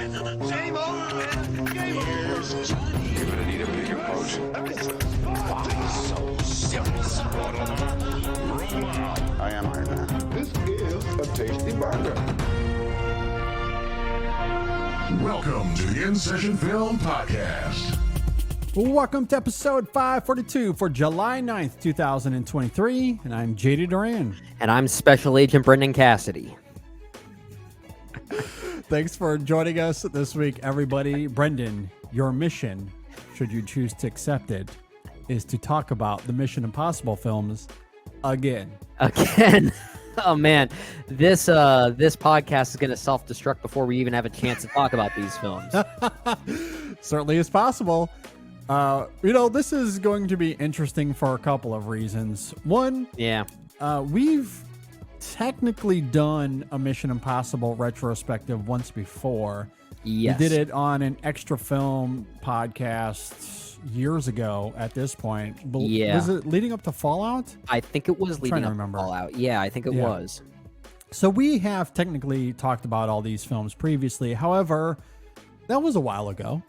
Game over, man. Game over. You're gonna need a bigger boat. Why so serious? I am Iron Man. This is a tasty burger. Welcome to the InSession Film Podcast. Welcome to episode 542 for July 9th, 2023. And I'm JD Duran. And I'm Special Agent Brendan Cassidy. Thanks for joining us this week, everybody. Brendan, your mission, should you choose to accept it, is to talk about the Mission Impossible films again. Oh man, this podcast is going to self-destruct before we even have a chance to talk about these films. Certainly is possible. This is going to be interesting for a couple of reasons. One, we've technically done a Mission Impossible retrospective once before. Yes. We did it on an Extra Film podcast years ago at this point. Yeah. Was it leading up to Fallout? I think it was leading up to Fallout. Yeah, I think it was. So we have technically talked about all these films previously. However, that was a while ago.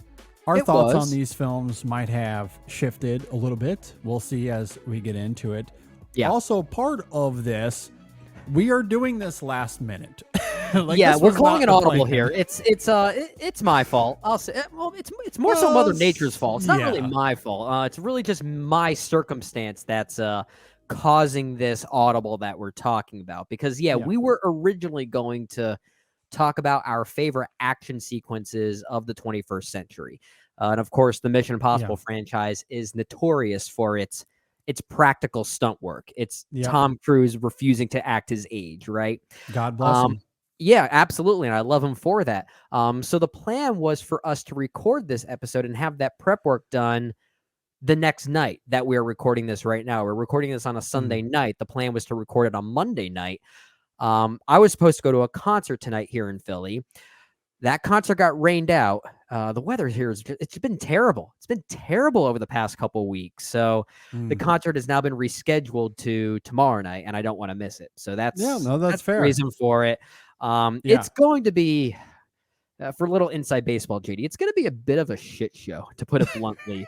Our thoughts on these films might have shifted a little bit. We'll see as we get into it. Yeah. Also, part of this, we are doing this last minute. We're calling it audible here. It's my fault. I'll say. Well, it's more so Mother Nature's fault. It's not really my fault. It's really just my circumstance that's causing this audible that we're talking about. Because we were originally going to talk about our favorite action sequences of the 21st century. And of course, the Mission Impossible franchise is notorious for its practical stunt work. It's Tom Cruise refusing to act his age, right? God bless him. Yeah, absolutely. And I love him for that. So the plan was for us to record this episode and have that prep work done the next night that we're recording this right now. We're recording this on a Sunday night. The plan was to record it on Monday night. I was supposed to go to a concert tonight here in Philly. That concert got rained out. The weather here it's been terrible. It's been terrible over the past couple of weeks. So the concert has now been rescheduled to tomorrow night, and I don't want to miss it. So that's fair. The reason for it. It's going to be, for a little inside baseball, JD, it's going to be a bit of a shit show, to put it bluntly,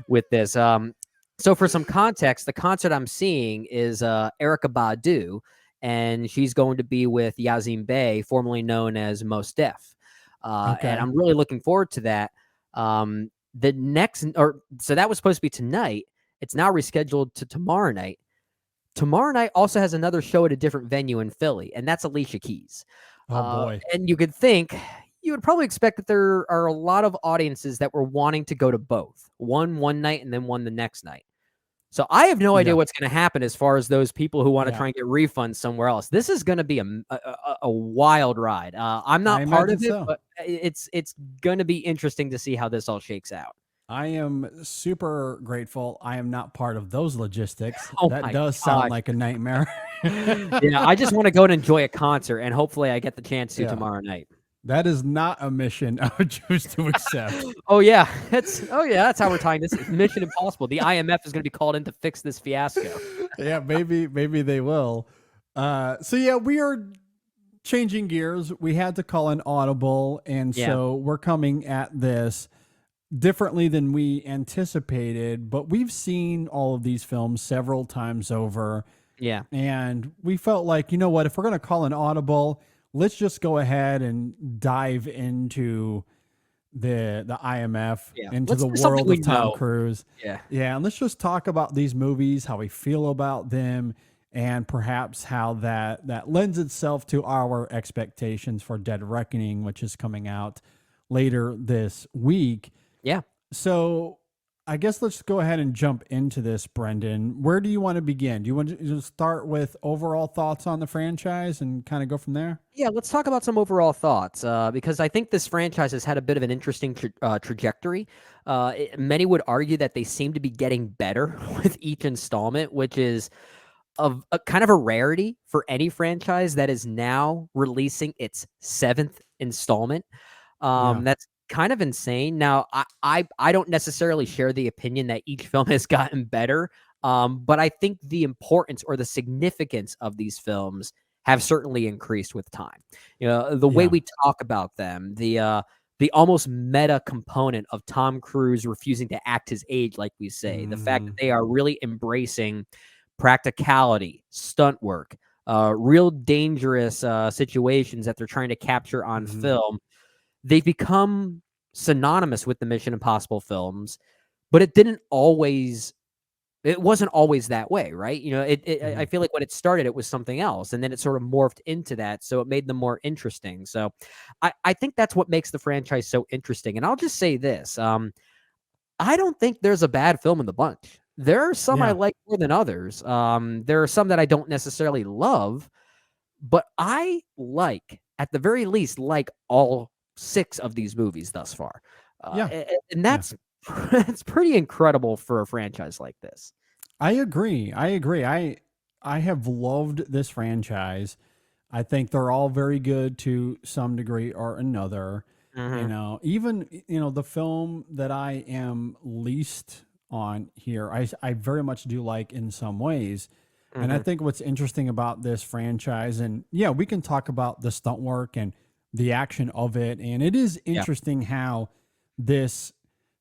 with this. So for some context, the concert I'm seeing is Erykah Badu, and she's going to be with Yazim Bey, formerly known as Mos Def. And I'm really looking forward to that. So that was supposed to be tonight. It's now rescheduled to tomorrow night. Tomorrow night also has another show at a different venue in Philly, and that's Alicia Keys. Oh boy. And you would probably expect that there are a lot of audiences that were wanting to go to both. One night and then one the next night. So I have no idea what's going to happen as far as those people who want to try and get refunds somewhere else. This is going to be a wild ride. I'm not part of it, but it's going to be interesting to see how this all shakes out. I am super grateful I am not part of those logistics. Oh that does sound like a nightmare. I just want to go and enjoy a concert, and hopefully I get the chance to tomorrow night. That is not a mission I would choose to accept. That's how we're tying this. It's Mission Impossible. The IMF is going to be called in to fix this fiasco. Yeah, maybe they will. We are changing gears. We had to call an audible, and so we're coming at this differently than we anticipated, but we've seen all of these films several times over. Yeah. And we felt like, you know what, if we're going to call an audible, let's just go ahead and dive into the IMF, into the world of Tom Cruise. Yeah. And let's just talk about these movies, how we feel about them, and perhaps how that lends itself to our expectations for Dead Reckoning, which is coming out later this week. Yeah. So I guess let's go ahead and jump into this, Brendan. Where do you want to begin? Do you want to start with overall thoughts on the franchise and kind of go from there? Yeah, let's talk about some overall thoughts, because I think this franchise has had a bit of an interesting trajectory. Many would argue that they seem to be getting better with each installment, which is a kind of a rarity for any franchise that is now releasing its 7th installment. That's kind of insane. Now, I don't necessarily share the opinion that each film has gotten better, but I think the importance or the significance of these films have certainly increased with time. You know, the way we talk about them, the the almost meta component of Tom Cruise refusing to act his age, like we say, the fact that they are really embracing practicality, stunt work, real dangerous situations that they're trying to capture on film. They've become synonymous with the Mission Impossible films, but it wasn't always that way, right? You know, I feel like when it started, it was something else, and then it sort of morphed into that, so it made them more interesting. So I think that's what makes the franchise so interesting. And I'll just say this. I don't think there's a bad film in the bunch. There are some I like more than others. There are some that I don't necessarily love, but I like, at the very least, like all 6 of these movies thus far. And that's that's pretty incredible for a franchise like this. I agree. I have loved this franchise. I think they're all very good to some degree or another. You know, even, you know, the film that I am least on here, I very much do like in some ways. And I think what's interesting about this franchise, and yeah, we can talk about the stunt work and the action of it. And it is interesting how this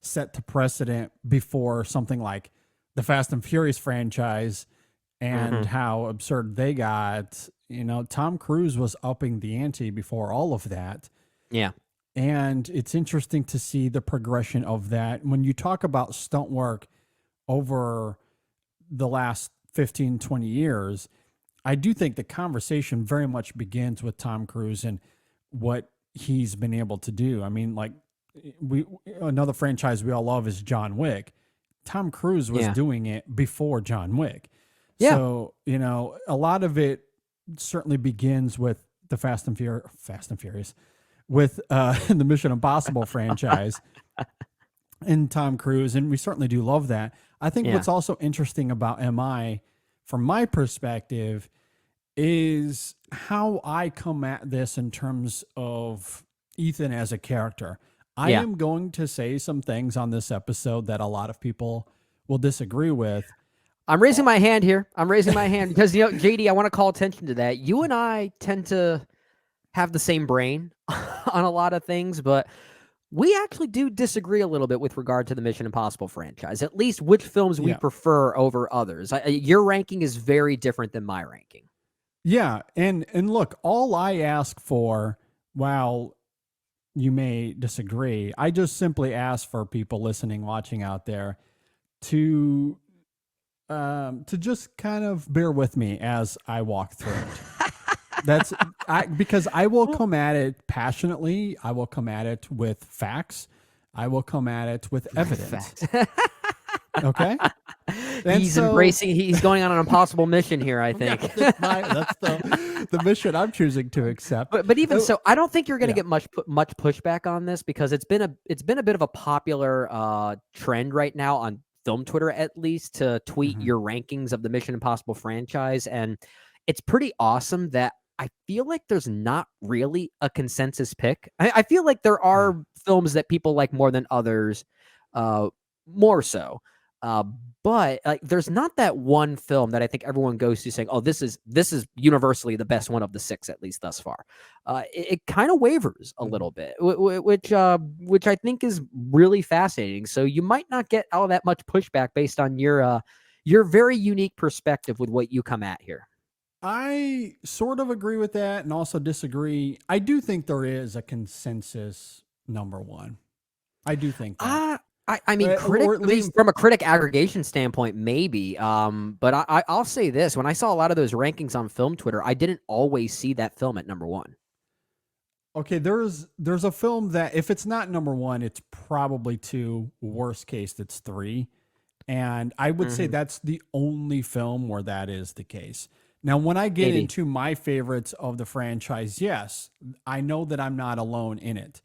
set to precedent before something like the Fast and Furious franchise and how absurd they got. You know, Tom Cruise was upping the ante before all of that. Yeah. And it's interesting to see the progression of that. When you talk about stunt work over the last 15, 20 years, I do think the conversation very much begins with Tom Cruise and what he's been able to do. I mean, like, another franchise we all love is John Wick. Tom Cruise was doing it before John Wick. Yeah. So, you know, a lot of it certainly begins with the Fast and Furious, with the Mission Impossible franchise and Tom Cruise. And we certainly do love that. I think what's also interesting about MI, from my perspective, is how I come at this in terms of Ethan as a character. I am going to say some things on this episode that a lot of people will disagree with. I'm raising my hand here. I'm raising my hand because, you know, JD, I want to call attention to that. You and I tend to have the same brain on a lot of things, but we actually do disagree a little bit with regard to the Mission Impossible franchise, at least which films we prefer over others. Your ranking is very different than my ranking. Yeah. And look, all I ask for, while you may disagree, I just simply ask for people listening, watching out there to just kind of bear with me as I walk through it. Because I will come at it passionately. I will come at it with facts. I will come at it with evidence. Okay. And he's going on an impossible mission here, I think. That's the mission I'm choosing to accept. But even so, I don't think you're going to get much pushback on this, because it's been a bit of a popular trend right now on film Twitter, at least, to tweet your rankings of the Mission Impossible franchise. And it's pretty awesome that I feel like there's not really a consensus pick. I feel like there are films that people like more than others, more so. But like, there's not that one film that I think everyone goes to saying, "Oh, this is universally the best one of the 6, at least thus far." It kind of wavers a little bit, which I think is really fascinating. So you might not get all that much pushback based on your very unique perspective with what you come at here. I sort of agree with that and also disagree. I do think there is a consensus number 1. I do think that. I mean, from a critic aggregation standpoint, maybe. But I'll say this: when I saw a lot of those rankings on film Twitter, I didn't always see that film at number 1. Okay, there's a film that, if it's not number 1, it's probably 2. Worst case, it's 3. And I would say that's the only film where that is the case. Now, when I get into my favorites of the franchise, yes, I know that I'm not alone in it.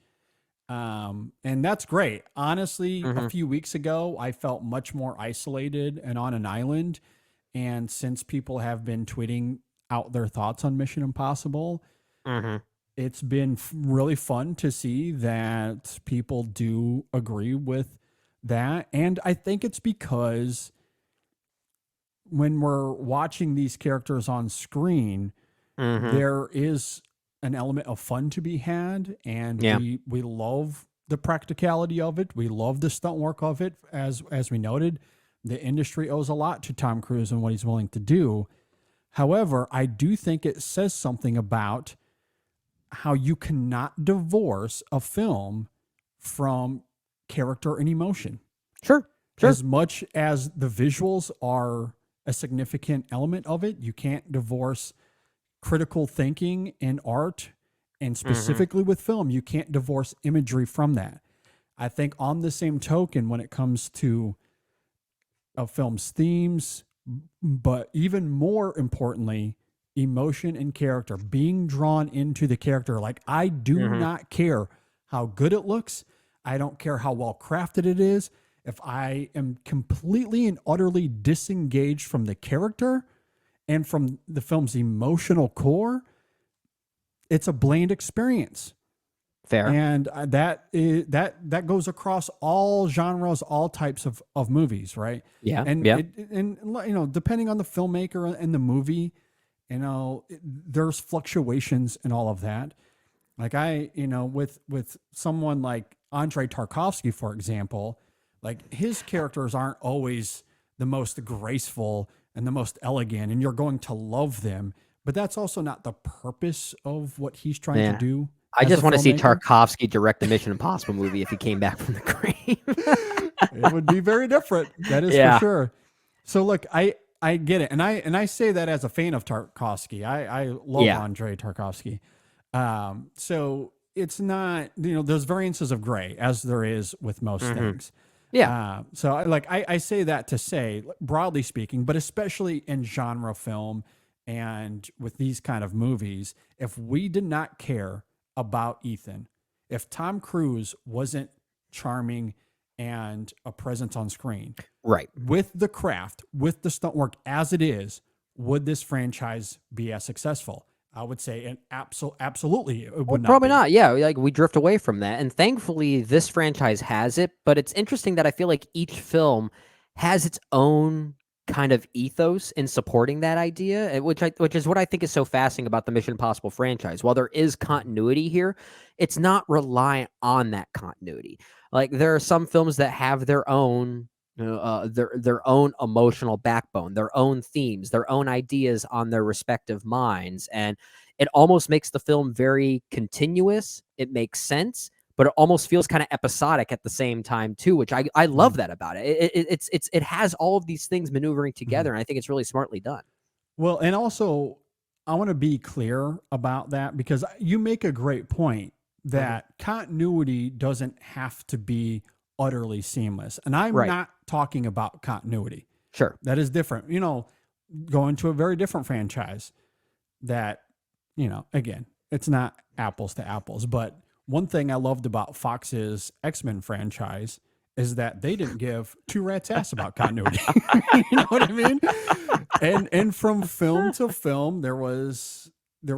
And that's great. Honestly, a few weeks ago, I felt much more isolated and on an island. And since people have been tweeting out their thoughts on Mission Impossible, it's been really fun to see that people do agree with that. And I think it's because when we're watching these characters on screen, there is an element of fun to be had, and Yeah. we love the practicality of it. We love the stunt work of it. As we noted, the industry owes a lot to Tom Cruise and what he's willing to do. However, I do think it says something about how you cannot divorce a film from character and emotion. Sure. As much as the visuals are a significant element of it, you can't divorce critical thinking and art, and specifically with film, you can't divorce imagery from that. I think on the same token, when it comes to a film's themes, but even more importantly, emotion and character, being drawn into the character. Like, I do not care how good it looks. I don't care how well crafted it is. If I am completely and utterly disengaged from the character and from the film's emotional core, it's a bland experience. Fair. And that goes across all genres, all types of movies, right? Yeah. And yeah. And you know, depending on the filmmaker and the movie, you know, there's fluctuations and all of that. Like with someone like Andrei Tarkovsky, for example, like his characters aren't always the most graceful and the most elegant, and you're going to love them. But that's also not the purpose of what he's trying to do. I just want to see Tarkovsky direct the Mission Impossible movie if he came back from the grave. It would be very different. That is for sure. So look, I get it. And I say that as a fan of Tarkovsky. I love Andrei Tarkovsky. So it's not, you know, there's variances of gray, as there is with most things. Yeah. So I say that to say, broadly speaking, but especially in genre film and with these kind of movies, if we did not care about Ethan, if Tom Cruise wasn't charming and a presence on screen, right, with the craft, with the stunt work as it is, would this franchise be as successful? I would say an absolutely it would not. Probably be. not. Yeah, like we drift away from that, and thankfully this franchise has it. But it's interesting that I feel like each film has its own kind of ethos in supporting that idea, which is what I think is so fascinating about the Mission Impossible franchise. While there is continuity here, it's not reliant on that continuity. Like there are some films that have their own their own emotional backbone, their own themes, their own ideas on their respective minds, and it almost makes the film very continuous. It makes sense, but it almost feels kind of episodic at the same time too, which I love that about it. It has all of these things maneuvering together, and I think it's really smartly done. Well, and also I want to be clear about that, because you make a great point that continuity doesn't have to be utterly seamless. And I'm not talking about continuity. Sure. That is different. You know, going to a very different franchise that, you know, again, it's not apples to apples, but one thing I loved about Fox's X-Men franchise is that they didn't give two rats ass about continuity. You know what I mean? And from film to film, there was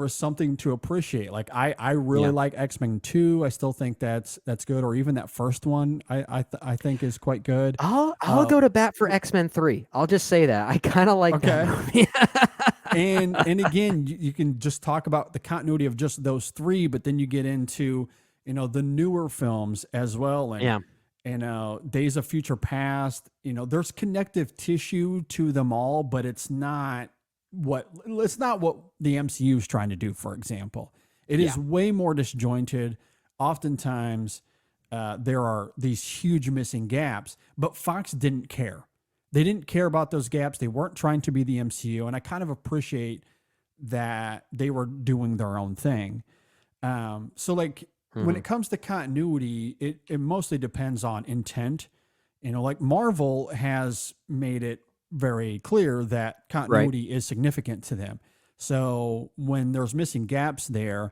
something to appreciate. Like I really like X-Men 2. I still think that's good. Or even that first one I think is quite good. I'll go to bat for X-Men 3. I'll just say that. I kind of like that movie. and again, you can just talk about the continuity of just those three, but then you get into, you know, the newer films as well. And you know, Days of Future Past, you know, there's connective tissue to them all, but it's not what the MCU is trying to do, for example. It is way more disjointed. Oftentimes, there are these huge missing gaps, but Fox didn't care. They didn't care about those gaps. They weren't trying to be the MCU, and I kind of appreciate that they were doing their own thing. So like when it comes to continuity, it mostly depends on intent. You know, like Marvel has made it very clear that continuity is significant to them. So when there's missing gaps there,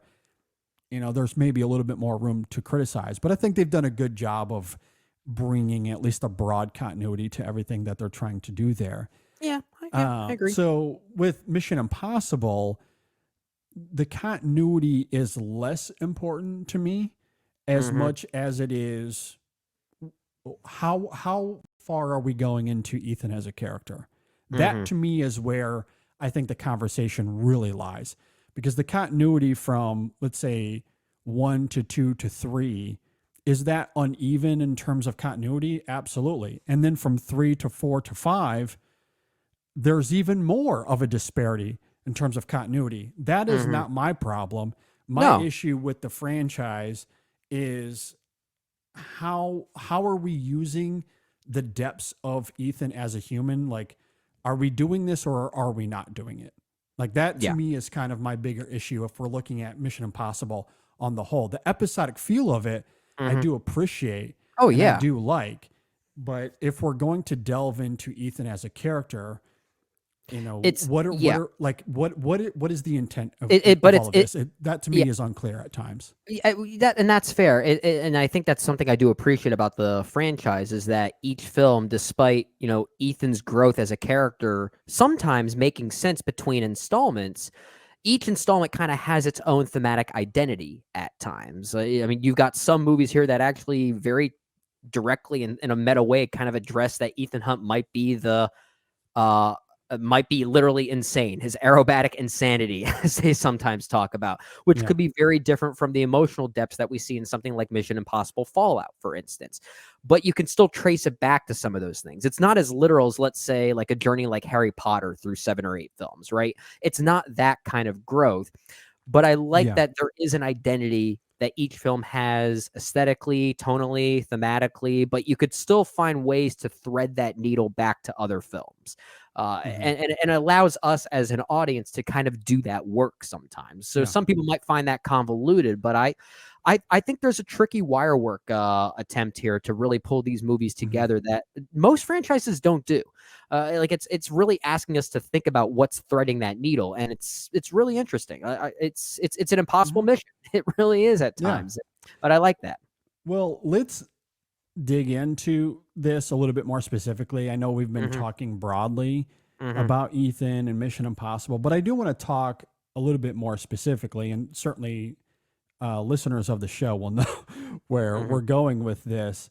you know, there's maybe a little bit more room to criticize, but I think they've done a good job of bringing at least a broad continuity to everything that they're trying to do there. Yeah, I agree. So with Mission Impossible, the continuity is less important to me as much as it is how far are we going into Ethan as a character? That to me is where I think the conversation really lies, because the continuity from, let's say, 1 to 2 to 3, is that uneven in terms of continuity? Absolutely. And then from 3 to 4 to 5, there's even more of a disparity in terms of continuity. That is not my problem. My issue with the franchise is how are we using the depths of Ethan as a human? Like, are we doing this or are we not doing it? Like, that to me is kind of my bigger issue if we're looking at Mission Impossible on the whole. The episodic feel of it, I do appreciate. Oh, yeah. I do like. But if we're going to delve into Ethan as a character, you know, what is the intent of, all of this? That to me is unclear at times. And that's fair. And I think that's something I do appreciate about the franchise is that each film, despite, you know, Ethan's growth as a character, sometimes making sense between installments, each installment kind of has its own thematic identity at times. I mean, you've got some movies here that actually very directly in a meta way kind of address that Ethan Hunt might be literally insane, his aerobatic insanity, as they sometimes talk about, which could be very different from the emotional depths that we see in something like Mission Impossible Fallout, for instance. But you can still trace it back to some of those things. It's not as literal as, let's say, like a journey like Harry Potter through 7 or 8 films, right? It's not that kind of growth. But I like that there is an identity that each film has aesthetically, tonally, thematically, but you could still find ways to thread that needle back to other films. And allows us as an audience to kind of do that work sometimes. So some people might find that convoluted, but I think there's a tricky wire work attempt here to really pull these movies together that most franchises don't do. Like it's really asking us to think about what's threading that needle, and it's really interesting. It's an impossible mission. It really is at times, but I like that. Well, let's dig into this a little bit more specifically. I know we've been talking broadly about Ethan and Mission Impossible, but I do want to talk a little bit more specifically, and certainly listeners of the show will know where we're going with this,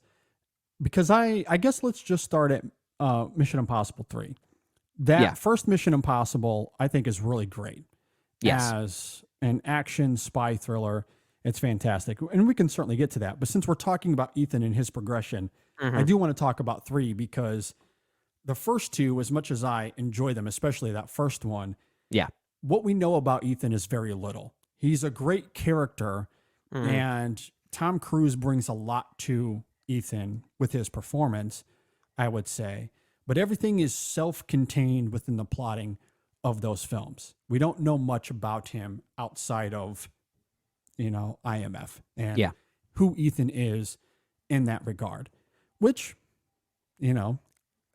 because I guess let's just start at Mission Impossible 3. That first Mission Impossible, I think, is really great. As an action spy thriller, it's fantastic. And we can certainly get to that. But since we're talking about Ethan and his progression, I do want to talk about 3, because the first 2, as much as I enjoy them, especially that first one, what we know about Ethan is very little. He's a great character, and Tom Cruise brings a lot to Ethan with his performance, I would say. But everything is self-contained within the plotting of those films. We don't know much about him outside of, you know, IMF and who Ethan is in that regard, which, you know,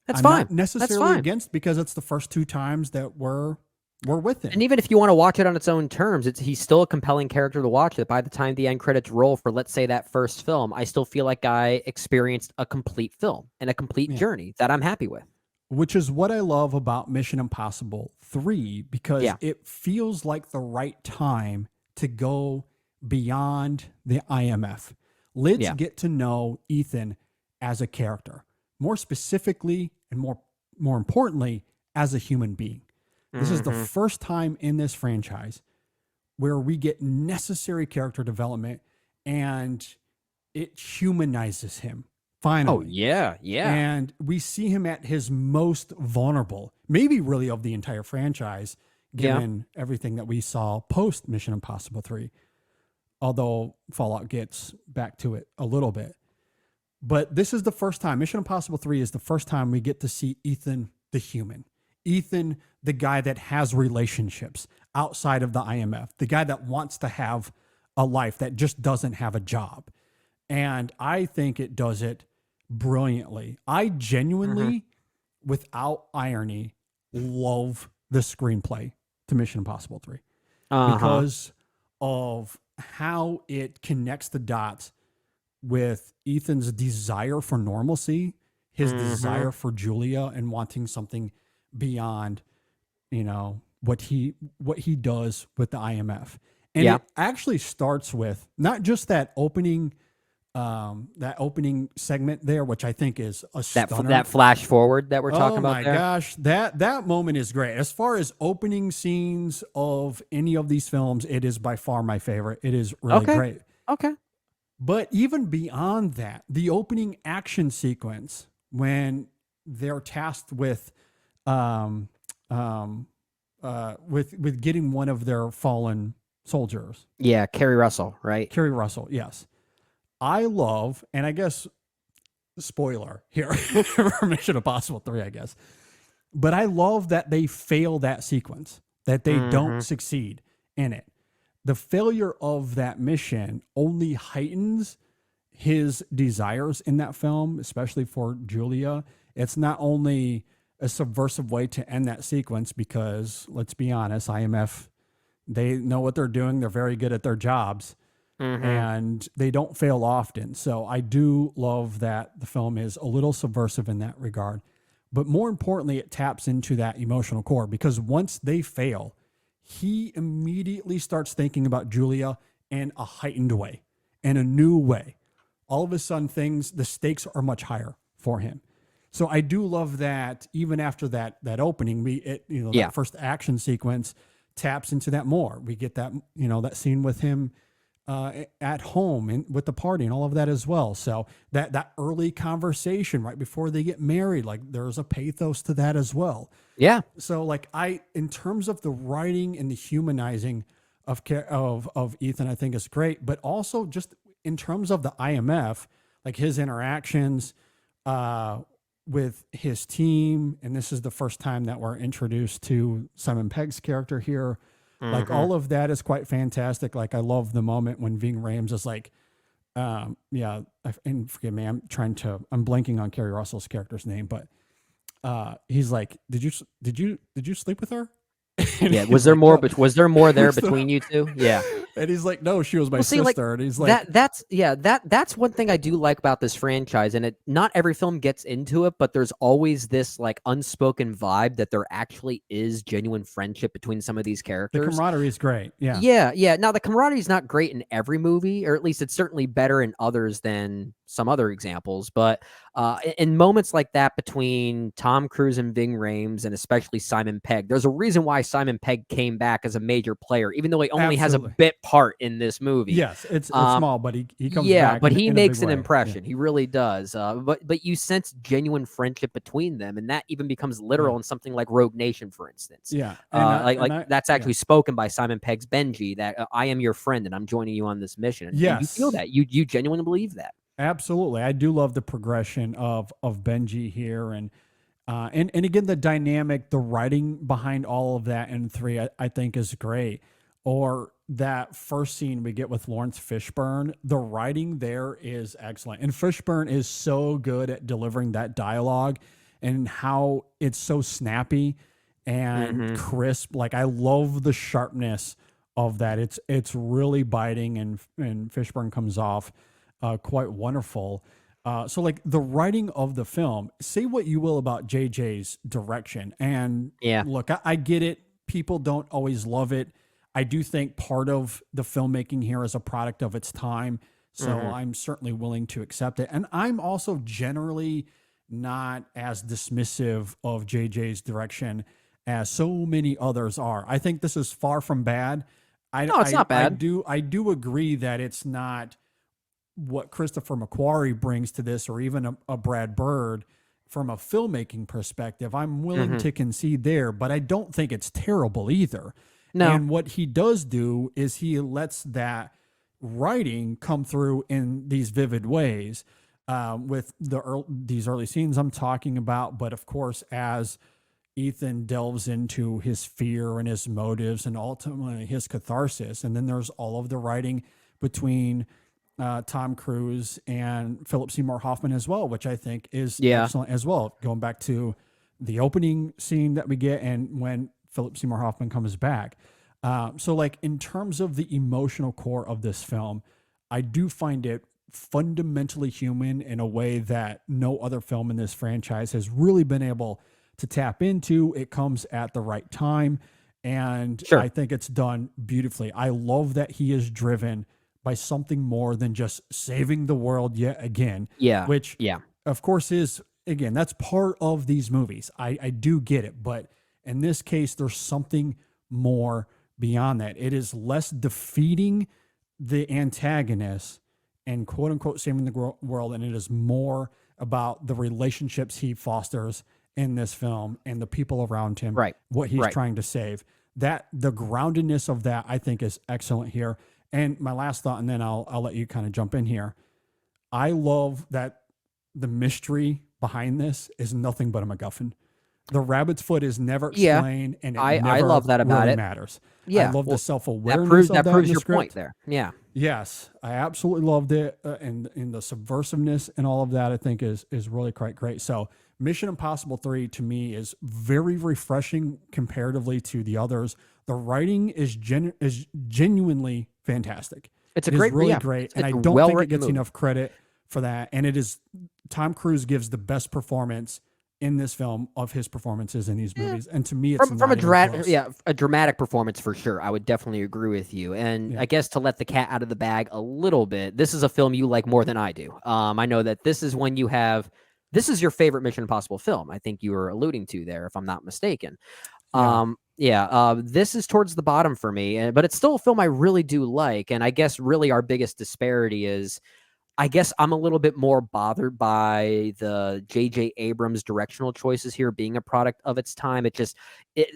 I'm fine. Not necessarily against, because it's the first 2 times that we're with him. And even if you want to watch it on its own terms, he's still a compelling character to watch. That by the time the end credits roll for, let's say, that first film, I still feel like I experienced a complete film and a complete journey that I'm happy with. Which is what I love about Mission Impossible 3, because it feels like the right time to go beyond the IMF. Let's get to know Ethan as a character, more specifically and more importantly, as a human being. This is the first time in this franchise where we get necessary character development, and it humanizes him finally. Oh, yeah. And we see him at his most vulnerable, maybe really of the entire franchise, given everything that we saw post Mission Impossible 3. Although Fallout gets back to it a little bit. But this is the first time, Mission Impossible 3 is the first time we get to see Ethan the human. Ethan, the guy that has relationships outside of the IMF, the guy that wants to have a life, that just doesn't have a job. And I think it does it brilliantly. I genuinely, without irony, love the screenplay to Mission Impossible 3 because of how it connects the dots with Ethan's desire for normalcy, his desire for Julia, and wanting something beyond, you know, what he does with the IMF. And it actually starts with not just that opening that opening segment there, which I think is a stunner. That flash forward that we're talking about there. Oh my gosh, that moment is great. As far as opening scenes of any of these films, it is by far my favorite. It is really great. Okay. But even beyond that, the opening action sequence when they're tasked with getting one of their fallen soldiers. Yeah, Kerry Russell, right? Kerry Russell, yes. I love, and I guess spoiler here for Mission Impossible 3, I guess. But I love that they fail that sequence, that they don't succeed in it. The failure of that mission only heightens his desires in that film, especially for Julia. It's not only a subversive way to end that sequence because, let's be honest, IMF, they know what they're doing. They're very good at their jobs. And they don't fail often. So I do love that the film is a little subversive in that regard. But more importantly, it taps into that emotional core because once they fail, he immediately starts thinking about Julia in a heightened way, in a new way. All of a sudden, the stakes are much higher for him. So I do love that even after that opening, that first action sequence taps into that more. We get that, that scene with him at home and with the party and all of that as well. So that early conversation right before they get married, like there's a pathos to that as well. Yeah. So in terms of the writing and the humanizing of Ethan, I think is great, but also just in terms of the IMF, like his interactions with his team. And this is the first time that we're introduced to Simon Pegg's character here. Like all of that is quite fantastic. Like I love the moment when Ving Rhames is like, and forgive me, I'm blanking on Kerry Russell's character's name, but he's like, did you sleep with her? Yeah. Was there more there between you two? Yeah. And he's like, no, she was my sister. And he's like, that's one thing I do like about this franchise. And not every film gets into it, but there's always this like unspoken vibe that there actually is genuine friendship between some of these characters. The camaraderie is great. Yeah. Yeah. Yeah. Now the camaraderie is not great in every movie, or at least it's certainly better in others than some other examples. But in moments like that between Tom Cruise and Ving Rhames, and especially Simon Pegg, there's a reason why Simon Pegg came back as a major player, even though he only has a bit part in this movie. Yes, it's small, but he comes back. But he makes an way. impression. Yeah. He really does. But you sense genuine friendship between them, and that even becomes literal in something like Rogue Nation, for instance. Yeah, that's actually spoken by Simon Pegg's Benji, that I am your friend and I'm joining you on this mission. And you feel that. You genuinely believe that. Absolutely. I do love the progression of Benji here, and again, the dynamic, the writing behind all of that in 3, I think is great. Or that first scene we get with Lawrence Fishburne, the writing there is excellent. And Fishburne is so good at delivering that dialogue and how it's so snappy and crisp. Like I love the sharpness of that. It's really biting, and Fishburne comes off quite wonderful. So like the writing of the film, say what you will about JJ's direction. And look, I get it. People don't always love it. I do think part of the filmmaking here is a product of its time. So I'm certainly willing to accept it. And I'm also generally not as dismissive of JJ's direction as so many others are. I think this is far from bad. No, it's not bad. I do agree that it's not what Christopher McQuarrie brings to this, or even a Brad Bird from a filmmaking perspective. I'm willing to concede there, but I don't think it's terrible either. No. And what he does do is he lets that writing come through in these vivid ways with these early scenes I'm talking about. But of course, as Ethan delves into his fear and his motives and ultimately his catharsis, and then there's all of the writing between Tom Cruise and Philip Seymour Hoffman as well, which I think is excellent as well. Going back to the opening scene that we get and when Philip Seymour Hoffman comes back. So like in terms of the emotional core of this film, I do find it fundamentally human in a way that no other film in this franchise has really been able to tap into. It comes at the right time. And I think it's done beautifully. I love that he is driven by something more than just saving the world yet again. Yeah. Which, yeah. of course, is, again, that's part of these movies. I do get it. But in this case, there's something more beyond that. It is less defeating the antagonist and quote unquote saving the world. And it is more about the relationships he fosters in this film and the people around him, right? What he's right. trying to save. That the groundedness of that, I think, is excellent here. And my last thought, and then I'll let you kind of jump in here. I love that the mystery behind this is nothing but a MacGuffin. The rabbit's foot is never explained, and I love that about really it. Matters. Yeah, I love the self-awareness that of proves in the your script. point there. Yeah. Yes, I absolutely loved it, and the subversiveness and all of that, I think, is really quite great. So, Mission Impossible 3 to me is very refreshing comparatively to the others. The writing is genuinely fantastic. It's really great, and I don't think it gets enough credit for that. And it is Tom Cruise gives the best performance in this film of his performances in these movies, and to me, it's from a dramatic performance for sure. I would definitely agree with you. And I guess to let the cat out of the bag a little bit, this is a film you like more than I do. I know that this is when this is your favorite Mission Impossible film. I think you were alluding to there, if I'm not mistaken. This is towards the bottom for me, but it's still a film I really do like. And I guess really our biggest disparity is, I guess I'm a little bit more bothered by the J.J. Abrams directional choices here being a product of its time.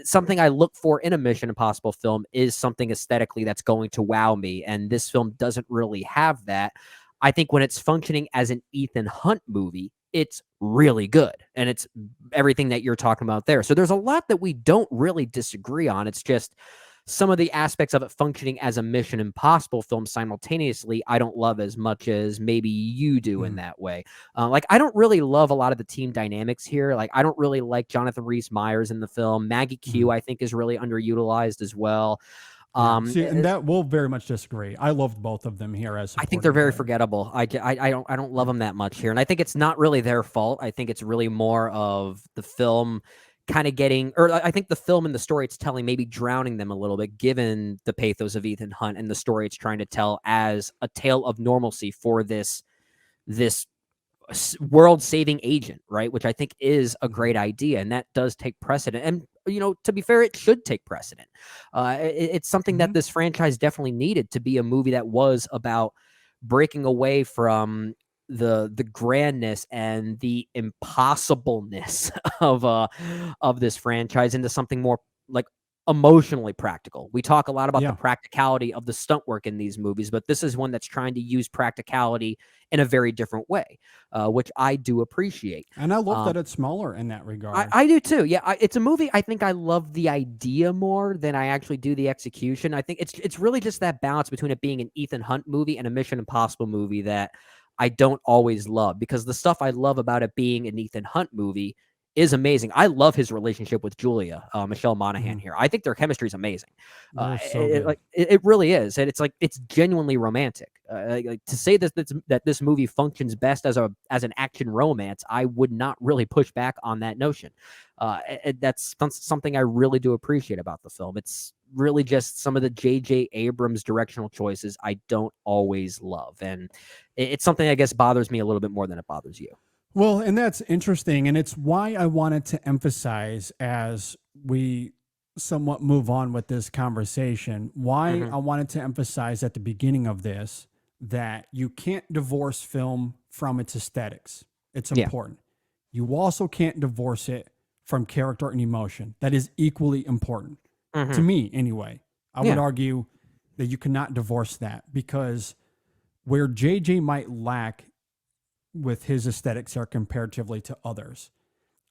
Something I look for in a Mission Impossible film is something aesthetically that's going to wow me. And this film doesn't really have that. I think when it's functioning as an Ethan Hunt movie, it's really good. And it's everything that you're talking about there. So there's a lot that we don't really disagree on. It's just some of the aspects of it functioning as a Mission Impossible film simultaneously, I don't love as much as maybe you do in that way. I don't really love a lot of the team dynamics here. Like, I don't really like Jonathan Rhys-Meyers in the film. Maggie Q, I think, is really underutilized as well. And that we'll very much disagree. I loved both of them here. I think they're very forgettable. I don't love them that much here, and I think it's not really their fault. I think it's really more of the film kind of I think the film and the story it's telling maybe drowning them a little bit, given the pathos of Ethan Hunt and the story it's trying to tell as a tale of normalcy for this world-saving agent, right? Which I think is a great idea, and that does take precedent. And to be fair, it should take precedent. It's something that this franchise definitely needed to be a movie that was about breaking away from the grandness and the impossibleness of this franchise into something more like emotionally practical. We talk a lot about the practicality of the stunt work in these movies, but this is one that's trying to use practicality in a very different way, which I do appreciate. And I love that it's smaller in that regard. I do too. Yeah, it's a movie. I think I love the idea more than I actually do the execution. I think it's really just that balance between it being an Ethan Hunt movie and a Mission Impossible movie that I don't always love, because the stuff I love about it being an Ethan Hunt movie is amazing. I love his relationship with Julia, Michelle Monaghan here. I think their chemistry is amazing. It really is. And it's genuinely romantic. To say that this movie functions best as an action romance, I would not really push back on that notion. That's something I really do appreciate about the film. It's really just some of the J.J. Abrams directional choices I don't always love. And it's something I guess bothers me a little bit more than it bothers you. Well, and that's interesting. And it's why I wanted to emphasize, as we somewhat move on with this conversation, why I wanted to emphasize at the beginning of this that you can't divorce film from its aesthetics. It's important. You also can't divorce it from character and emotion. That is equally important. To me, anyway. I would argue that you cannot divorce that, because where JJ might lack with his aesthetics are comparatively to others,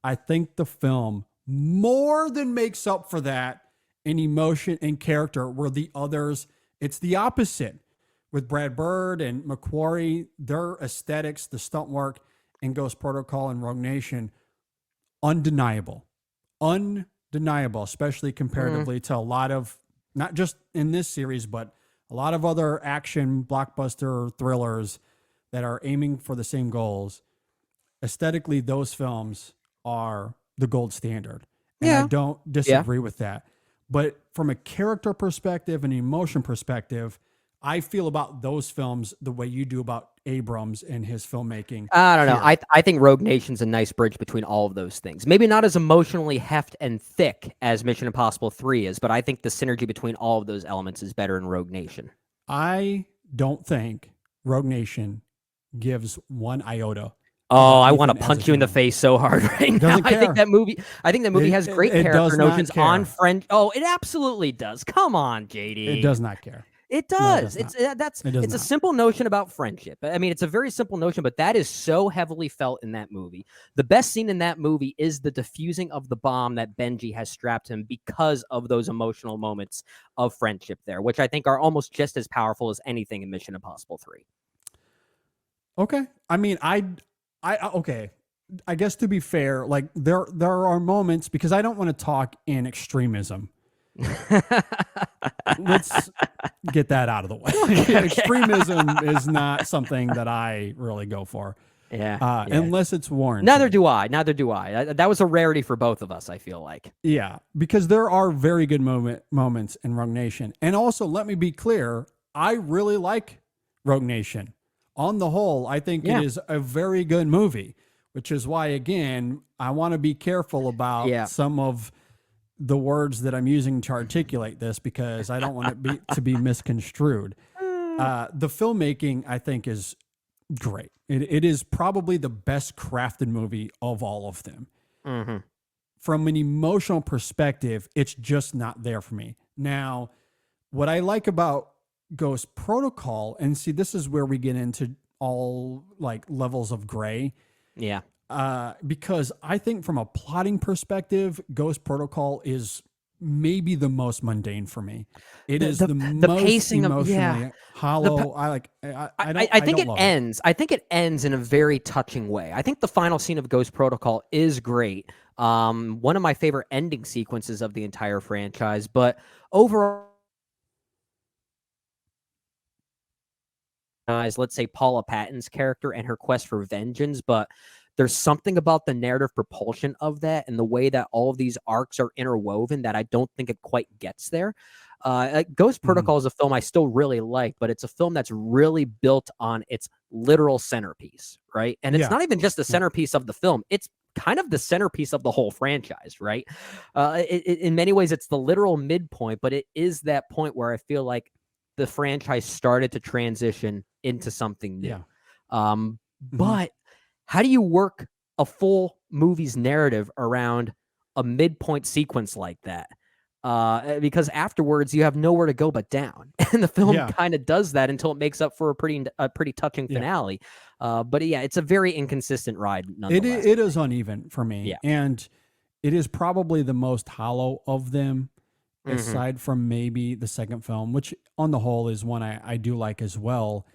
I think the film more than makes up for that in emotion and character, where the others, it's the opposite. With Brad Bird and McQuarrie, their aesthetics, the stunt work in Ghost Protocol and Rogue Nation, undeniable, especially comparatively to a lot of, not just in this series, but a lot of other action blockbuster thrillers that are aiming for the same goals. Aesthetically, those films are the gold standard. And I don't disagree with that. But from a character perspective and emotion perspective, I feel about those films the way you do about Abrams and his filmmaking. I don't know. I think Rogue Nation's a nice bridge between all of those things. Maybe not as emotionally heft and thick as Mission Impossible 3 is, but I think the synergy between all of those elements is better in Rogue Nation. I don't think Rogue Nation gives one iota. Oh, I want to punch you in the face so hard right now. Doesn't care. I think that movie has great character notions on French. Oh, it absolutely does. Come on, JD. It does not care. It does. It's a simple notion about friendship. I mean, it's a very simple notion, but that is so heavily felt in that movie. The best scene in that movie is the defusing of the bomb that Benji has strapped him because of those emotional moments of friendship there, which I think are almost just as powerful as anything in Mission Impossible 3. Okay. I mean, okay. I guess to be fair, like there are moments, because I don't want to talk in extremism. Let's get that out of the way. Okay. Extremism is not something that I really go for. Yeah. Unless it's warranted. Neither do I. That was a rarity for both of us, I feel like. Yeah, because there are very good moments in Rogue Nation. And also, let me be clear, I really like Rogue Nation. On the whole, I think it is a very good movie, which is why, again, I want to be careful about some of the words that I'm using to articulate this, because I don't want it to be misconstrued. The filmmaking, I think, is great. It is probably the best crafted movie of all of them. Mm-hmm. From an emotional perspective, it's just not there for me. Now, what I like about Ghost Protocol, and see, this is where we get into all like levels of gray. Yeah. Because I think from a plotting perspective, Ghost Protocol is maybe the most mundane for me. It is the most pacing emotionally hollow. I think it ends. I think it ends in a very touching way. I think the final scene of Ghost Protocol is great. One of my favorite ending sequences of the entire franchise, but overall, let's say Paula Patton's character and her quest for vengeance, but there's something about the narrative propulsion of that and the way that all of these arcs are interwoven that I don't think it quite gets there. Ghost Protocol is a film I still really like, but it's a film that's really built on its literal centerpiece, right? And it's not even just the centerpiece of the film. It's kind of the centerpiece of the whole franchise, right? In many ways, it's the literal midpoint, but it is that point where I feel like the franchise started to transition into something new. But how do you work a full movie's narrative around a midpoint sequence like that? Because afterwards you have nowhere to go but down, and the film kind of does that until it makes up for a pretty touching finale. But it's a very inconsistent ride. Nonetheless, it is uneven for me, and it is probably the most hollow of them, aside from maybe the second film, which on the whole is one I do like as well.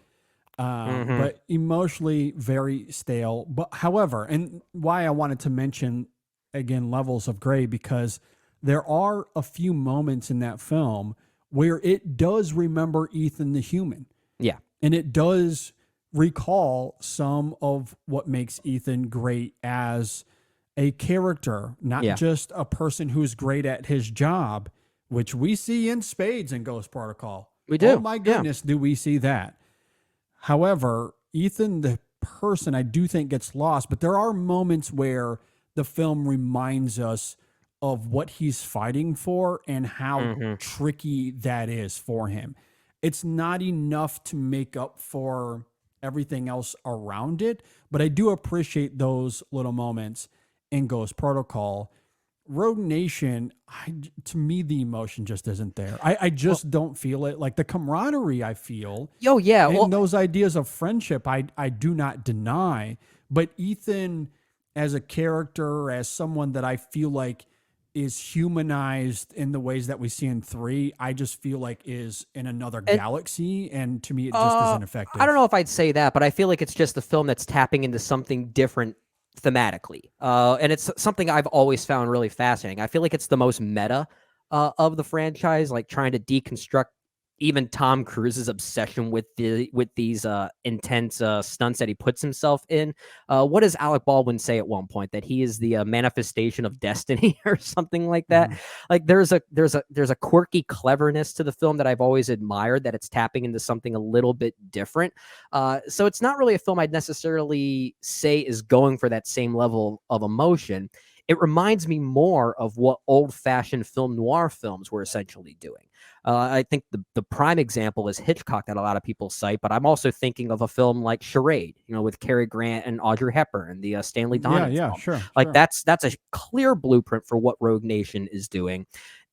But emotionally very stale. But however, and why I wanted to mention again levels of gray, because there are a few moments in that film where it does remember Ethan the human. Yeah. And it does recall some of what makes Ethan great as a character, not just a person who's great at his job, which we see in spades in Ghost Protocol. We do. Oh my goodness, do we see that? However, Ethan, the person, I do think gets lost, but there are moments where the film reminds us of what he's fighting for and how tricky that is for him. It's not enough to make up for everything else around it, but I do appreciate those little moments in Ghost Protocol. Rogue Nation, to me, the emotion just isn't there. I just don't feel it. Like the camaraderie I feel. Oh, yeah. And those ideas of friendship, I do not deny. But Ethan, as a character, as someone that I feel like is humanized in the ways that we see in 3, I just feel like is in another galaxy. And to me, it just isn't effective. I don't know if I'd say that, but I feel like it's just the film that's tapping into something different thematically. And it's something I've always found really fascinating. I feel like it's the most meta of the franchise, like trying to deconstruct even Tom Cruise's obsession with these intense stunts that he puts himself in. What does Alec Baldwin say at one point? That he is the manifestation of destiny or something like that. Like there's a quirky cleverness to the film that I've always admired, that it's tapping into something a little bit different. So it's not really a film I'd necessarily say is going for that same level of emotion. It reminds me more of what old-fashioned film noir films were essentially doing. I think the prime example is Hitchcock that a lot of people cite, but I'm also thinking of a film like Charade, with Cary Grant and Audrey Hepburn, the Stanley Donen film. Sure. Like that's a clear blueprint for what Rogue Nation is doing.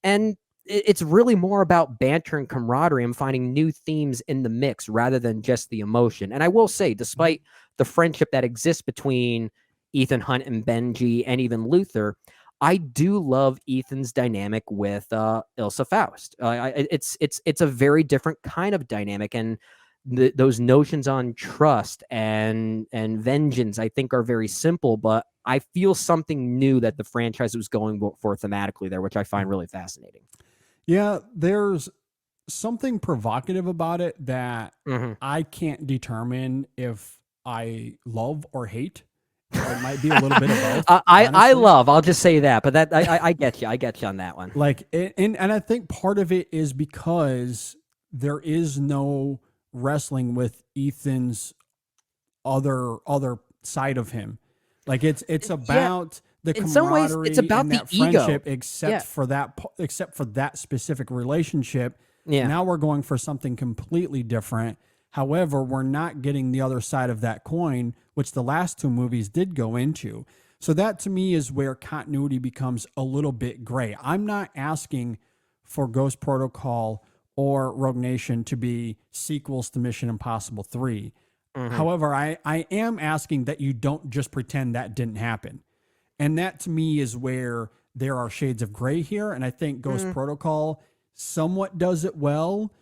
And it's really more about banter and camaraderie and finding new themes in the mix rather than just the emotion. And I will say, despite the friendship that exists between Ethan Hunt and Benji and even Luther, I do love Ethan's dynamic with Ilsa Faust. It's a very different kind of dynamic, and those notions on trust and vengeance, I think, are very simple. But I feel something new that the franchise was going for thematically there, which I find really fascinating. Yeah, there's something provocative about it that I can't determine if I love or hate. It might be a little bit of both. I'll just say that, but that I get you. I get you on that one. Like, and I think part of it is because there is no wrestling with Ethan's other side of him. Like it's about the camaraderie, in some ways, it's about and the that ego. Friendship, except for that specific relationship. Yeah. Now we're going for something completely different. However, we're not getting the other side of that coin, which the last two movies did go into. So that to me is where continuity becomes a little bit gray. I'm not asking for Ghost Protocol or Rogue Nation to be sequels to Mission Impossible 3. However, I am asking that you don't just pretend that didn't happen. And that to me is where there are shades of gray here. And I think Ghost Protocol somewhat does it well.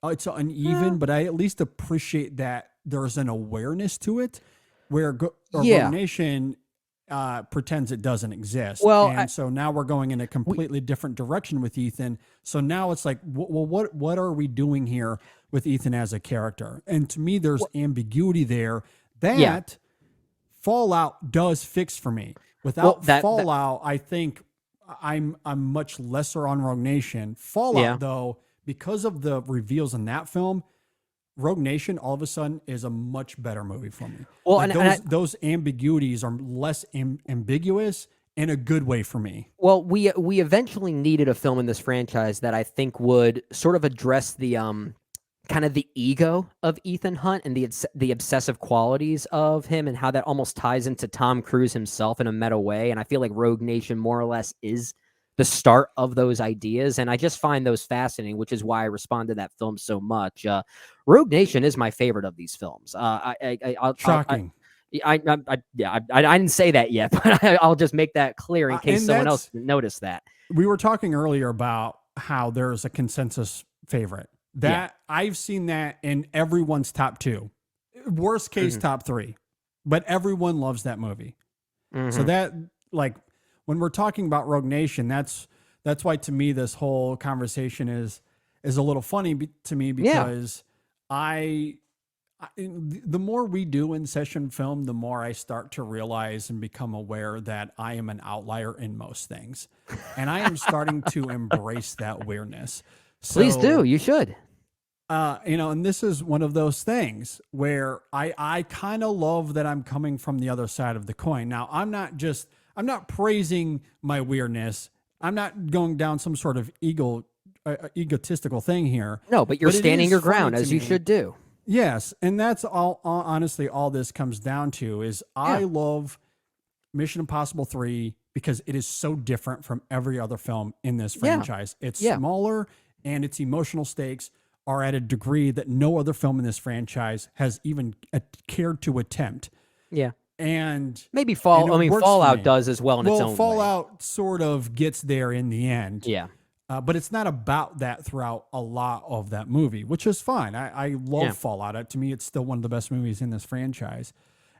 It's uneven, but I at least appreciate that there's an awareness to it, where Rogue Nation pretends it doesn't exist. Well, so now we're going in a completely different direction with Ethan. So now it's like, well, what are we doing here with Ethan as a character? And to me, there's ambiguity there that Fallout does fix for me. Without Fallout, I think I'm much lesser on Rogue Nation. Fallout, though, because of the reveals in that film, Rogue Nation all of a sudden is a much better movie for me. Well, like those ambiguities are less ambiguous in a good way for me. Well, we eventually needed a film in this franchise that I think would sort of address the kind of the ego of Ethan Hunt and the obsessive qualities of him, and how that almost ties into Tom Cruise himself in a meta way. And I feel like Rogue Nation more or less is the start of those ideas, and I just find those fascinating, which is why I respond to that film so much. Rogue Nation is my favorite of these films. Shocking. I didn't say that yet, but I'll just make that clear in case someone else noticed that. We were talking earlier about how there's a consensus favorite. I've seen that in everyone's top 2, worst case top 3, but everyone loves that movie. So that, like, when we're talking about Rogue Nation, that's why to me this whole conversation is a little funny to me, because the more we do InSession Film, the more I start to realize and become aware that I am an outlier in most things, and I am starting to embrace that weirdness. So, please do. You should. And this is one of those things where I kind of love that I'm coming from the other side of the coin. Now, I'm not praising my weirdness. I'm not going down some sort of egotistical thing here. No, but you're standing your ground, as you should do. Yes, and that's honestly, all this comes down to is I love Mission Impossible 3 because it is so different from every other film in this franchise. It's smaller, and its emotional stakes are at a degree that no other film in this franchise has even cared to attempt. Yeah. And maybe Fallout does as well in its own way. Fallout sort of gets there in the end. Yeah. But it's not about that throughout a lot of that movie, which is fine. I love Fallout. To me, it's still one of the best movies in this franchise.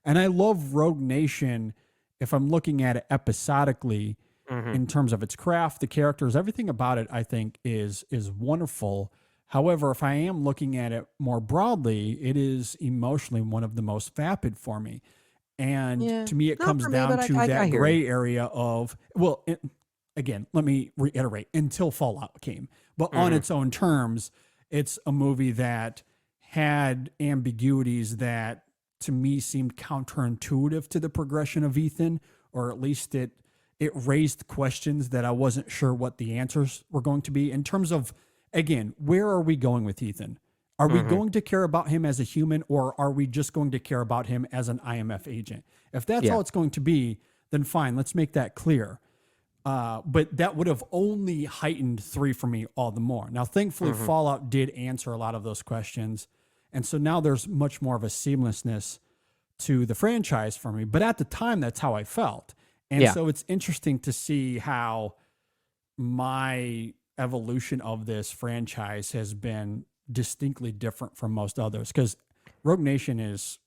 And I love Rogue Nation, if I'm looking at it episodically, in terms of its craft, the characters, everything about it, I think is wonderful. However, if I am looking at it more broadly, it is emotionally one of the most vapid for me. And to me, it comes down to that gray area of, well, again, let me reiterate, until Fallout came. But on its own terms, it's a movie that had ambiguities that to me seemed counterintuitive to the progression of Ethan, or at least it raised questions that I wasn't sure what the answers were going to be in terms of, again, where are we going with Ethan? Are we going to care about him as a human, or are we just going to care about him as an IMF agent? If that's all it's going to be, then fine, let's make that clear. But that would have only heightened 3 for me all the more. Now, thankfully, Fallout did answer a lot of those questions. And so now there's much more of a seamlessness to the franchise for me. But at the time, that's how I felt. And so it's interesting to see how my evolution of this franchise has been distinctly different from most others, because Rogue Nation is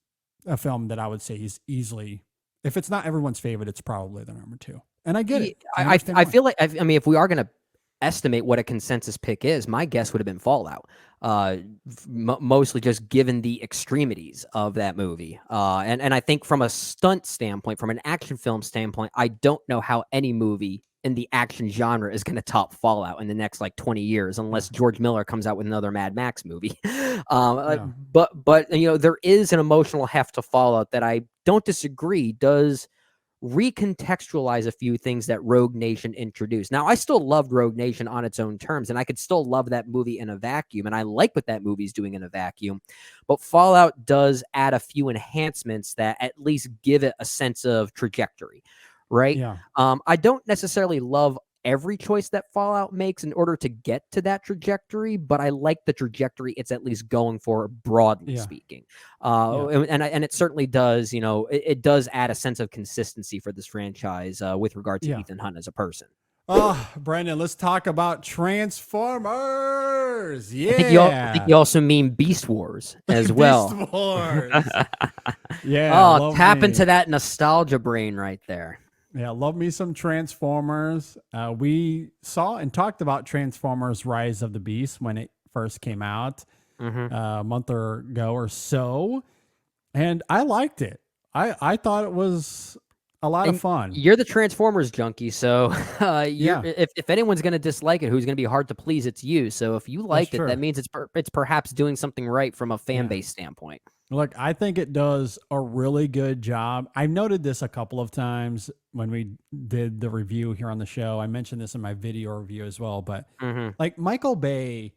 a film that I would say is easily, if it's not everyone's favorite, it's probably the number 2. And I get it. I feel like, I mean, if we are going to estimate what a consensus pick is, my guess would have been Fallout, mostly just given the extremities of that movie. And I think from a stunt standpoint, from an action film standpoint, I don't know how any movie in the action genre is going to top Fallout in the next like 20 years, unless George Miller comes out with another Mad Max movie. But you know, there is an emotional heft to Fallout that I don't disagree does recontextualize a few things that Rogue Nation introduced. Now, I still loved Rogue Nation on its own terms, and I could still love that movie in a vacuum, and I like what that movie's doing in a vacuum. But Fallout does add a few enhancements that at least give it a sense of trajectory, right? Yeah. I don't necessarily love every choice that Fallout makes in order to get to that trajectory, but I like the trajectory it's at least going for, broadly speaking. And it certainly does, you know, it does add a sense of consistency for this franchise with regard to Ethan Hunt as a person. Oh, Brandon, let's talk about Transformers. Yeah. I think you also mean Beast Wars as well. Beast Wars. Tap into that nostalgia brain right there. Yeah, love me some Transformers. We saw and talked about Transformers Rise of the Beast when it first came out a month ago or so, and I liked it. I thought it was a lot of fun. You're the Transformers junkie, so if anyone's going to dislike it, who's going to be hard to please, it's you. So if you liked it, that means it's perhaps doing something right from a fan base standpoint. Look, I think it does a really good job. I've noted this a couple of times when we did the review here on the show. I mentioned this in my video review as well, but like Michael Bay,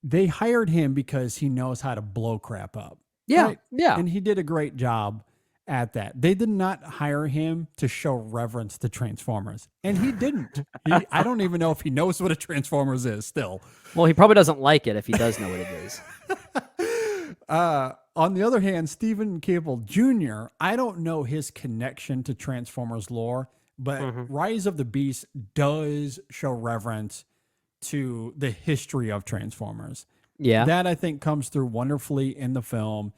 they hired him because he knows how to blow crap up. Yeah, right? And he did a great job at that. They did not hire him to show reverence to Transformers, and he didn't. I don't even know if he knows what a Transformers is still. Well, he probably doesn't like it if he does know what it is. On the other hand, Stephen Cable Jr., I don't know his connection to Transformers lore, but Rise of the Beast does show reverence to the history of Transformers. Yeah. That, I think, comes through wonderfully in the film.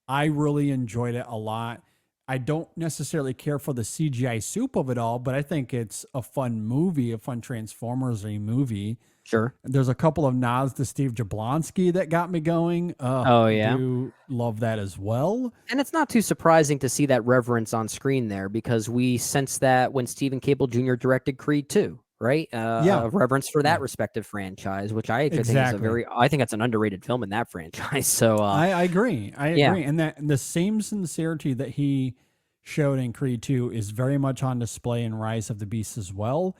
I really enjoyed it a lot. I don't necessarily care for the CGI soup of it all, but I think it's a fun movie, a fun Transformers-y movie. Sure. There's a couple of nods to Steve Jablonsky that got me going. I do love that as well. And it's not too surprising to see that reverence on screen there, because we sensed that when Stephen Cable Jr. directed Creed 2, right? Reverence for that respective franchise, which I think is I think that's an underrated film in that franchise. So I agree. I agree. And that the same sincerity that he showed in Creed 2 is very much on display in Rise of the Beast as well.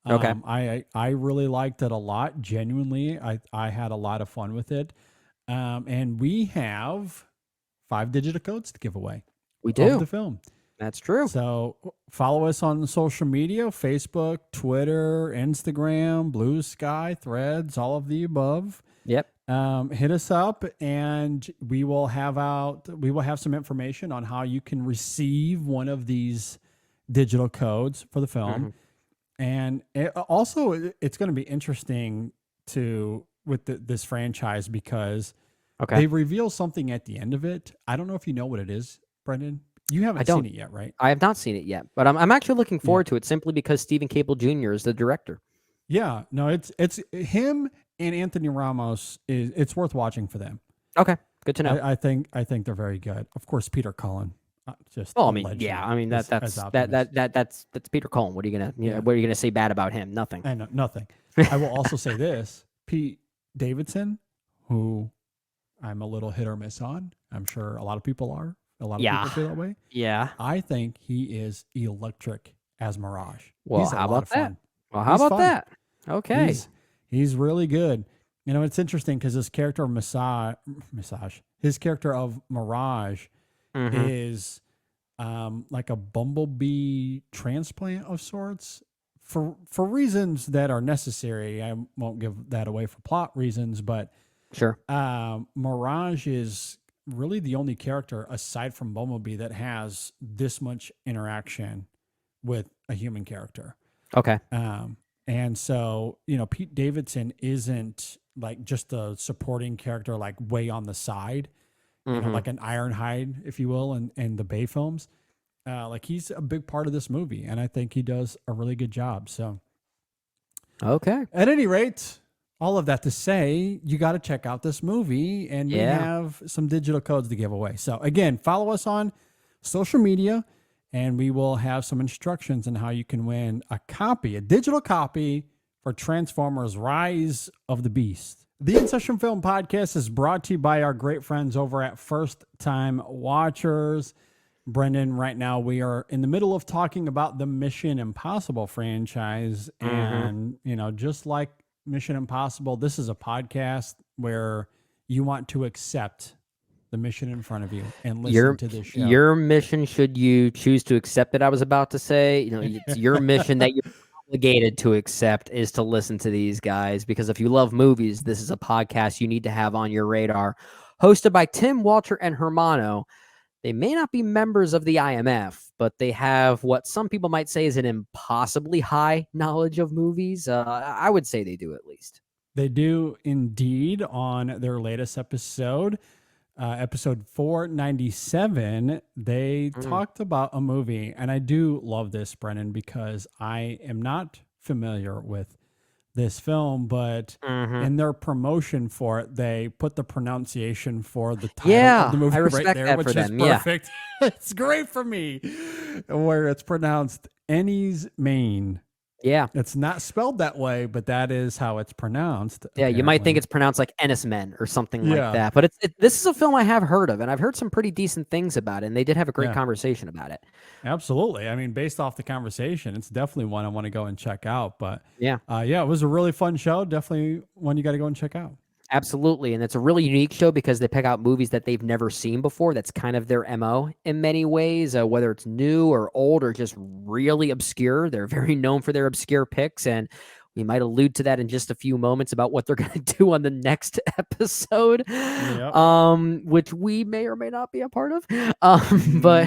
I really liked it a lot. Genuinely, I had a lot of fun with it. And we have 5 digital codes to give away. We do. Of the film. That's true. So follow us on social media: Facebook, Twitter, Instagram, Blue Sky, Threads, all of the above. Yep. Hit us up, and we will have some information on how you can receive one of these digital codes for the film. And it's going to be interesting with this franchise, because they reveal something at the end of it. I don't know if you know what it is, Brendan. You haven't seen it yet, right? I have not seen it yet, but I'm actually looking forward to it, simply because Stephen Cable Jr. is the director. Yeah, no, it's him and Anthony Ramos it's worth watching for them. Okay, good to know. I think they're very good. Of course, Peter Cullen, just well, I mean, yeah, I mean that's Peter Cullen. What are you gonna what are you gonna say bad about him? Nothing. I know nothing. I will also say this: Pete Davidson, who I'm a little hit or miss on. I'm sure a lot of people are. A lot of people feel that way. Yeah, I think he is electric as Mirage. Well, He's how about that? Well, how He's about fun. that? Okay. He's really good. You know, it's interesting because his character of his character of Mirage is like a bumblebee transplant of sorts for reasons that are necessary. I won't give that away for plot reasons, but sure. Mirage is really the only character aside from Bumblebee that has this much interaction with a human character. Okay. And so, you know, Pete Davidson isn't like just a supporting character, like way on the side, you know, like an Ironhide, if you will, in the Bay films. Like he's a big part of this movie, and I think he does a really good job. So, okay. At any rate, all of that to say, you got to check out this movie, and we have some digital codes to give away. So again, follow us on social media, and we will have some instructions on how you can win a digital copy for Transformers Rise of the Beast. The InSession Film Podcast is brought to you by our great friends over at First Time Watchers. Brendan, right now we are in the middle of talking about the Mission Impossible franchise. And, you know, just like Mission Impossible, this is a podcast where you want to accept the mission in front of you and listen to this show. Your mission, should you choose to accept it, I was about to say, you know, it's your mission that you're obligated to accept is to listen to these guys, because if you love movies, this is a podcast you need to have on your radar. Hosted by Tim, Walter, and Hermano. They may not be members of the IMF, but they have what some people might say is an impossibly high knowledge of movies. I would say they do, at least. They do indeed. On their latest episode, episode 497, they talked about a movie, and I do love this, Brennan, because I am not familiar with this film, but in their promotion for it, they put the pronunciation for the title of the movie right there, which is perfect. It's great for me, where it's pronounced Ennie's Maine. Yeah. It's not spelled that way, but that is how it's pronounced. Yeah, apparently. You might think it's pronounced like Ennis Men or something like that. But this is a film I have heard of, and I've heard some pretty decent things about it, and they did have a great conversation about it. Absolutely. I mean, based off the conversation, it's definitely one I want to go and check out. But yeah, it was a really fun show. Definitely one you got to go and check out. Absolutely. And it's a really unique show because they pick out movies that they've never seen before. That's kind of their MO in many ways, whether it's new or old or just really obscure. They're very known for their obscure picks. And we might allude to that in just a few moments about what they're going to do on the next episode, which we may or may not be a part of. But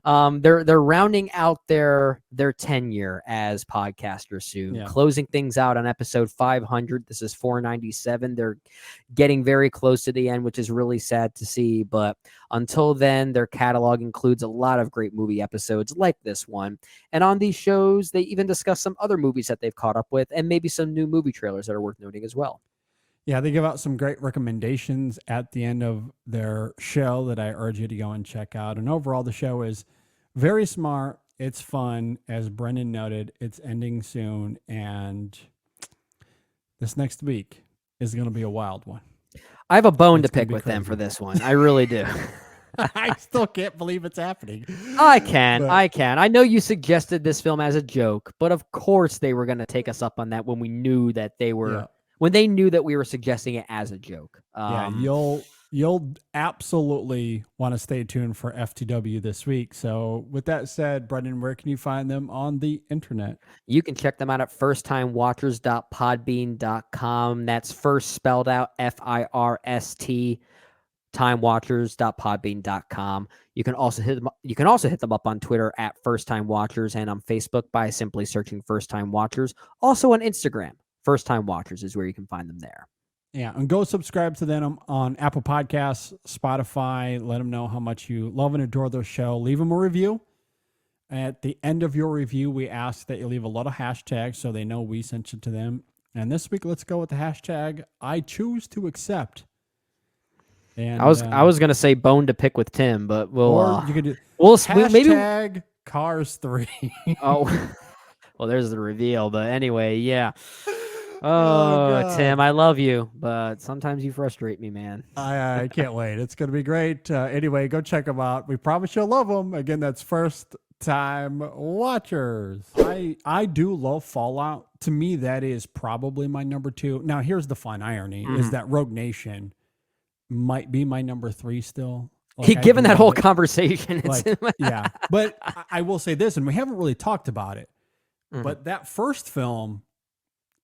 they're rounding out their tenure as podcasters soon, closing things out on episode 500. This is 497. They're getting very close to the end, which is really sad to see. But until then, their catalog includes a lot of great movie episodes like this one. And on these shows, they even discuss some other movies that they've caught up with and maybe some new movie trailers that are worth noting as well. Yeah, they give out some great recommendations at the end of their show that I urge you to go and check out. And overall, the show is very smart. It's fun. As Brendan noted, it's ending soon. And this next week is going to be a wild one. I have a bone to pick with them for this one. I really do. I still can't believe it's happening. I can. I know you suggested this film as a joke, but of course they were going to take us up on that when we knew that they were... Yeah. When they knew that we were suggesting it as a joke. You'll absolutely want to stay tuned for FTW this week. So with that said, Brendan, where can you find them on the internet? You can check them out at firsttimewatchers.podbean.com. That's first spelled out FIRST, timewatchers.podbean.com. You can also hit them up on Twitter at First Time Watchers and on Facebook by simply searching First Time Watchers. Also on Instagram. First Time Watchers is where you can find them there. Yeah, and go subscribe to them on Apple Podcasts, Spotify. Let them know how much you love and adore their show. Leave them a review. at the end of your review, we ask that you leave a lot of hashtags so they know we sent it to them. And this week, let's go with the hashtag I choose to accept. And I was gonna say bone to pick with Tim, but you could do maybe Cars 3. Oh, well, there's the reveal. But anyway, yeah. Oh, Tim, I love you, but sometimes you frustrate me, man. I can't wait. It's going to be great. Anyway, go check them out. We promise you'll love them. Again, that's First Time Watchers. I do love Fallout. To me, that is probably my number 2. Now, here's the fun irony, is that Rogue Nation might be my number 3 still. Given that whole conversation. Yeah. But I will say this, and we haven't really talked about it, but that first film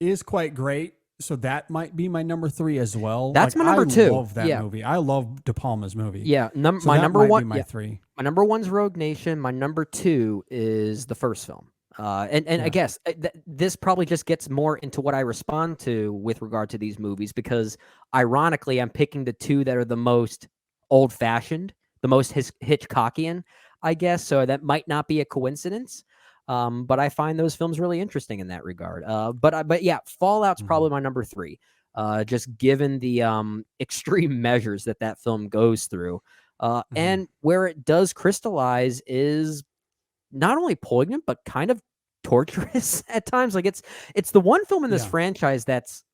is quite great. So that might be my number 3 as well. That's my number 2. I love that movie. I love De Palma's movie. Yeah. My number 1, my 3. My number 1's Rogue Nation. My number 2 is the first film. I guess this probably just gets more into what I respond to with regard to these movies, because ironically, I'm picking the 2 that are the most old-fashioned, the most Hitchcockian, I guess. So that might not be a coincidence. But I find those films really interesting in that regard. But yeah, Fallout's probably my number 3. Just given the extreme measures that film goes through, and where it does crystallize is not only poignant but kind of torturous at times. Like it's the one film in this franchise that's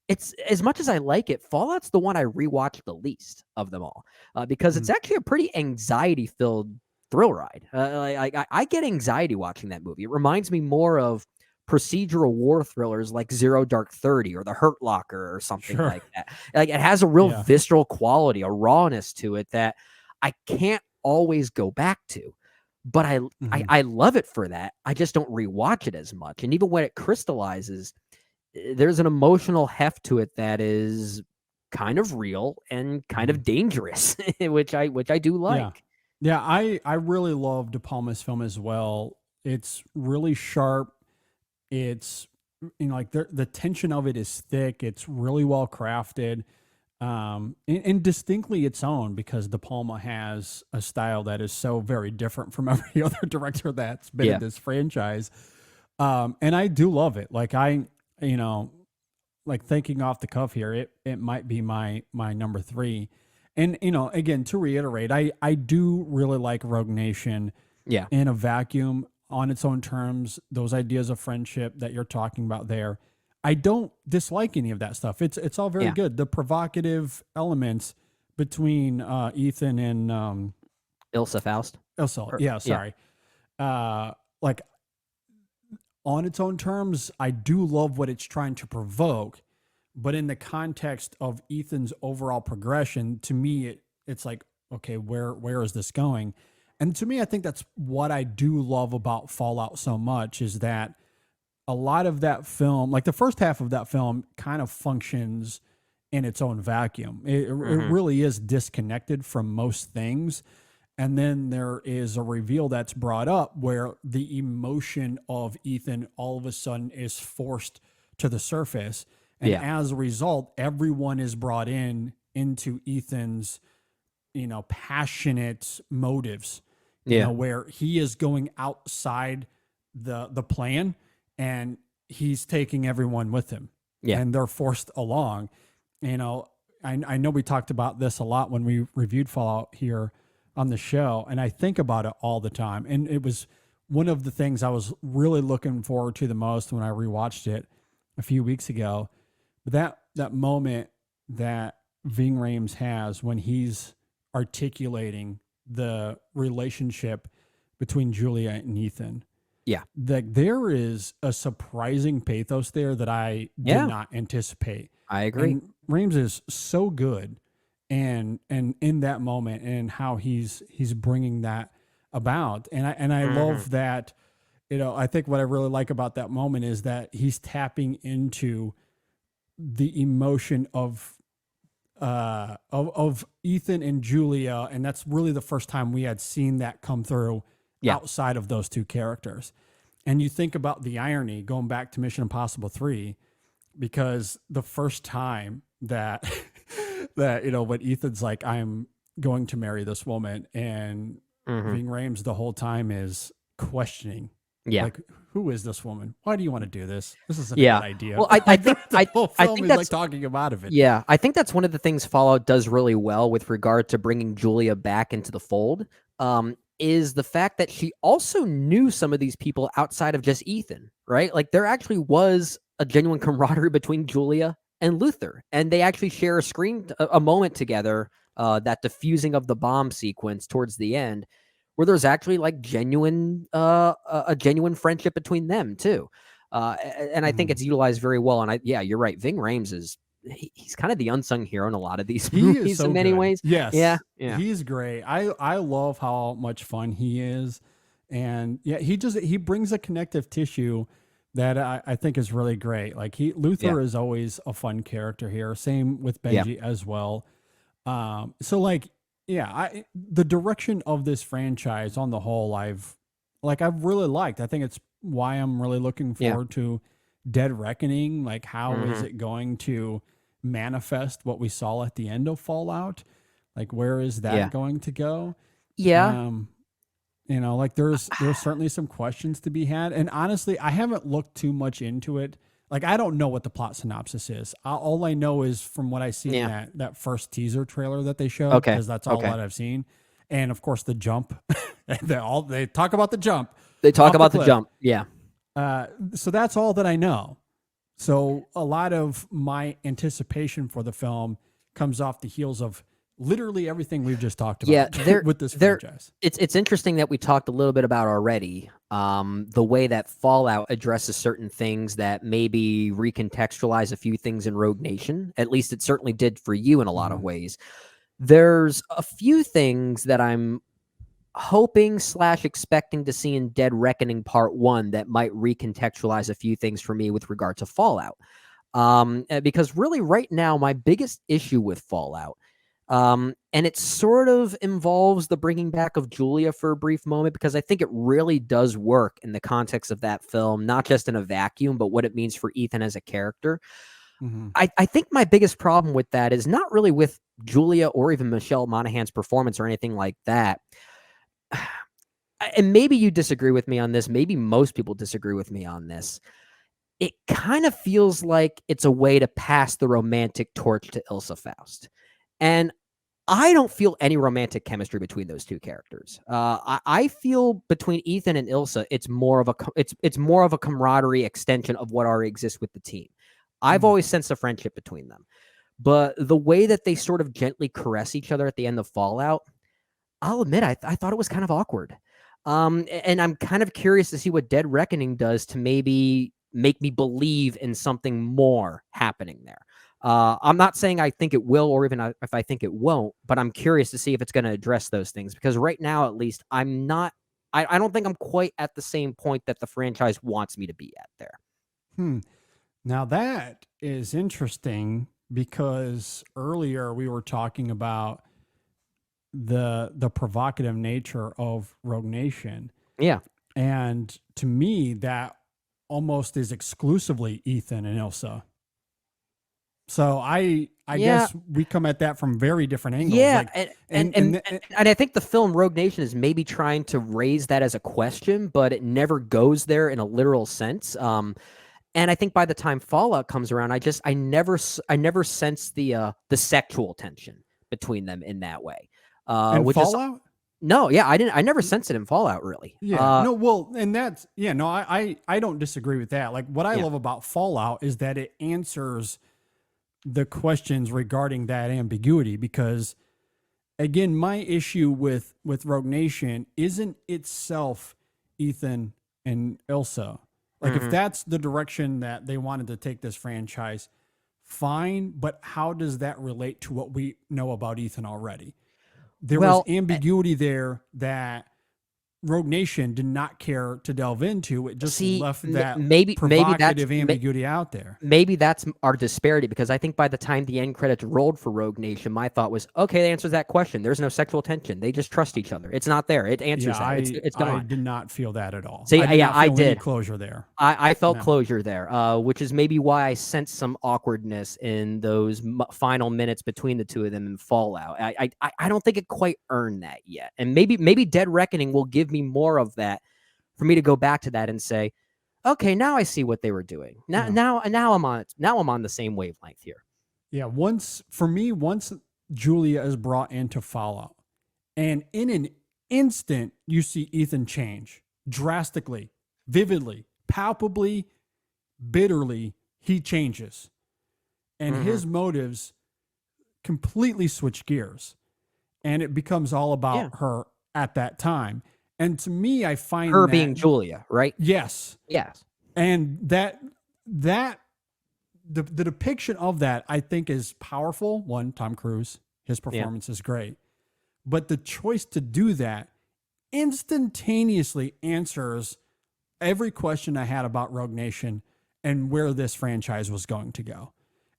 it's as much as I like it, Fallout's the one I rewatched the least of them all, because it's actually a pretty anxiety-filled thrill ride. I get anxiety watching that movie. It reminds me more of procedural war thrillers like Zero Dark 30 or The Hurt Locker or something like that. Like, it has a real visceral quality, a rawness to it that I can't always go back to. But I love it for that. I just don't rewatch it as much. And even when it crystallizes, there's an emotional heft to it that is kind of real and kind of dangerous, which I do like. Yeah, I really love De Palma's film as well. It's really sharp. It's, like the tension of it is thick. It's really well crafted, and distinctly its own, because De Palma has a style that is so very different from every other director that's been in this franchise. And I do love it. Like like thinking off the cuff here, it might be my number 3. And, again, to reiterate, I do really like Rogue Nation in a vacuum on its own terms. Those ideas of friendship that you're talking about there, I don't dislike any of that stuff. It's all very good. The provocative elements between Ethan and Ilsa Faust. Sorry. Like, on its own terms, I do love what it's trying to provoke. But in the context of Ethan's overall progression, to me, it's like, okay, where is this going? And to me, I think that's what I do love about Fallout so much, is that a lot of that film, like the first half of that film, kind of functions in its own vacuum. It really is disconnected from most things. And then there is a reveal that's brought up where the emotion of Ethan all of a sudden is forced to the surface. And as a result, everyone is brought into Ethan's, passionate motives, where he is going outside the plan and he's taking everyone with him. And they're forced along. I know we talked about this a lot when we reviewed Fallout here on the show, and I think about it all the time. And it was one of the things I was really looking forward to the most when I rewatched it a few weeks ago. That moment that Ving Rhames has when he's articulating the relationship between Julia and Ethan. Yeah. That there is a surprising pathos there that I did not anticipate. I agree. And Rhames is so good and in that moment and how he's bringing that about. And I love that, I think what I really like about that moment is that he's tapping into the emotion of Ethan and Julia, and that's really the first time we had seen that come through outside of those two characters. And you think about the irony going back to Mission Impossible 3, because the first time that when Ethan's like, I'm going to marry this woman, and Ving Rhames the whole time is questioning. Yeah. Like, who is this woman? Why do you want to do this? This isn't a good idea. Well, I think the whole film think is that's like talking him out of it. Yeah, I think that's one of the things Fallout does really well with regard to bringing Julia back into the fold. Is the fact that she also knew some of these people outside of just Ethan, right? Like there actually was a genuine camaraderie between Julia and Luther, and they actually share a moment together, that diffusing of the bomb sequence towards the end, where there's actually like a genuine friendship between them too. And I think it's utilized very well. And you're right. Ving Rhames he's kind of the unsung hero in a lot of these movies in many ways. Yes. Yeah. He's great. I love how much fun he is. And he brings a connective tissue that I think is really great. Like Luther is always a fun character here. Same with Benji as well. So like, the direction of this franchise on the whole, I've really liked. I think it's why I'm really looking forward to Dead Reckoning. Like, how is it going to manifest what we saw at the end of Fallout? Like, where is that going to go? Yeah. Like there's certainly some questions to be had. And honestly, I haven't looked too much into it. Like, I don't know what the plot synopsis is. All I know is from what I see in that first teaser trailer that they showed, because that's all that I've seen. And of course, the jump. They talk about the jump. They talk about the jump. Yeah. So that's all that I know. So a lot of my anticipation for the film comes off the heels of literally everything we've just talked about with this franchise. It's interesting that we talked a little bit about already, the way that Fallout addresses certain things that maybe recontextualize a few things in Rogue Nation. At least it certainly did for you in a lot of ways. There's a few things that I'm hoping / expecting to see in Dead Reckoning Part 1 that might recontextualize a few things for me with regard to Fallout. Because really right now, my biggest issue with Fallout, and it sort of involves the bringing back of Julia for a brief moment, because I think it really does work in the context of that film, not just in a vacuum, but what it means for Ethan as a character. I think my biggest problem with that is not really with Julia or even Michelle Monaghan's performance or anything like that. And maybe you disagree with me on this. Maybe most people disagree with me on this. It kind of feels like it's a way to pass the romantic torch to Ilsa Faust. And I don't feel any romantic chemistry between those two characters. I feel between Ethan and Ilsa, it's more of a camaraderie extension of what already exists with the team. I've always sensed a friendship between them. But the way that they sort of gently caress each other at the end of Fallout, I'll admit, I thought it was kind of awkward. And I'm kind of curious to see what Dead Reckoning does to maybe make me believe in something more happening there. I'm not saying I think it will, or even if I think it won't, but I'm curious to see if it's going to address those things, because right now, at least, I don't think I'm quite at the same point that the franchise wants me to be at there. Now that is interesting, because earlier we were talking about the provocative nature of Rogue Nation. Yeah. And to me, that almost is exclusively Ethan and Ilsa. So I guess we come at that from very different angles. Yeah, like, and I think the film Rogue Nation is maybe trying to raise that as a question, but it never goes there in a literal sense. And I think by the time Fallout comes around, I never sense the sexual tension between them in that way. Which Fallout? I never sensed it in Fallout, really. And that's I don't disagree with that. Like, what I love about Fallout is that it answers the questions regarding that ambiguity, because again, my issue with Rogue Nation isn't itself Ethan and Ilsa. Like, if that's the direction that they wanted to take this franchise, fine, but how does that relate to what we know about Ethan already? There was ambiguity there that Rogue Nation did not care to delve into. It just left that provocative ambiguity out there. Maybe that's our disparity, because I think by the time the end credits rolled for Rogue Nation, my thought was, okay, that answers that question. There's no sexual tension. They just trust each other. It's not there. It answers that. It's gone. I did not feel that at all. See, I did. Any closure there. I felt closure there, which is maybe why I sensed some awkwardness in those final minutes between the two of them in Fallout. I don't think it quite earned that yet. And maybe Dead Reckoning will give me more of that for me to go back to that and say, okay, now I see what they were doing. Now I'm on the same wavelength here. Yeah. Once Julia is brought into Fallout, and in an instant, you see Ethan change drastically, vividly, palpably, bitterly. He changes, and his motives completely switch gears, and it becomes all about her at that time. And to me, I find her being Julia, right? Yes. And the depiction of that, I think, is powerful. One, Tom Cruise, his performance is great, but the choice to do that instantaneously answers every question I had about Rogue Nation and where this franchise was going to go.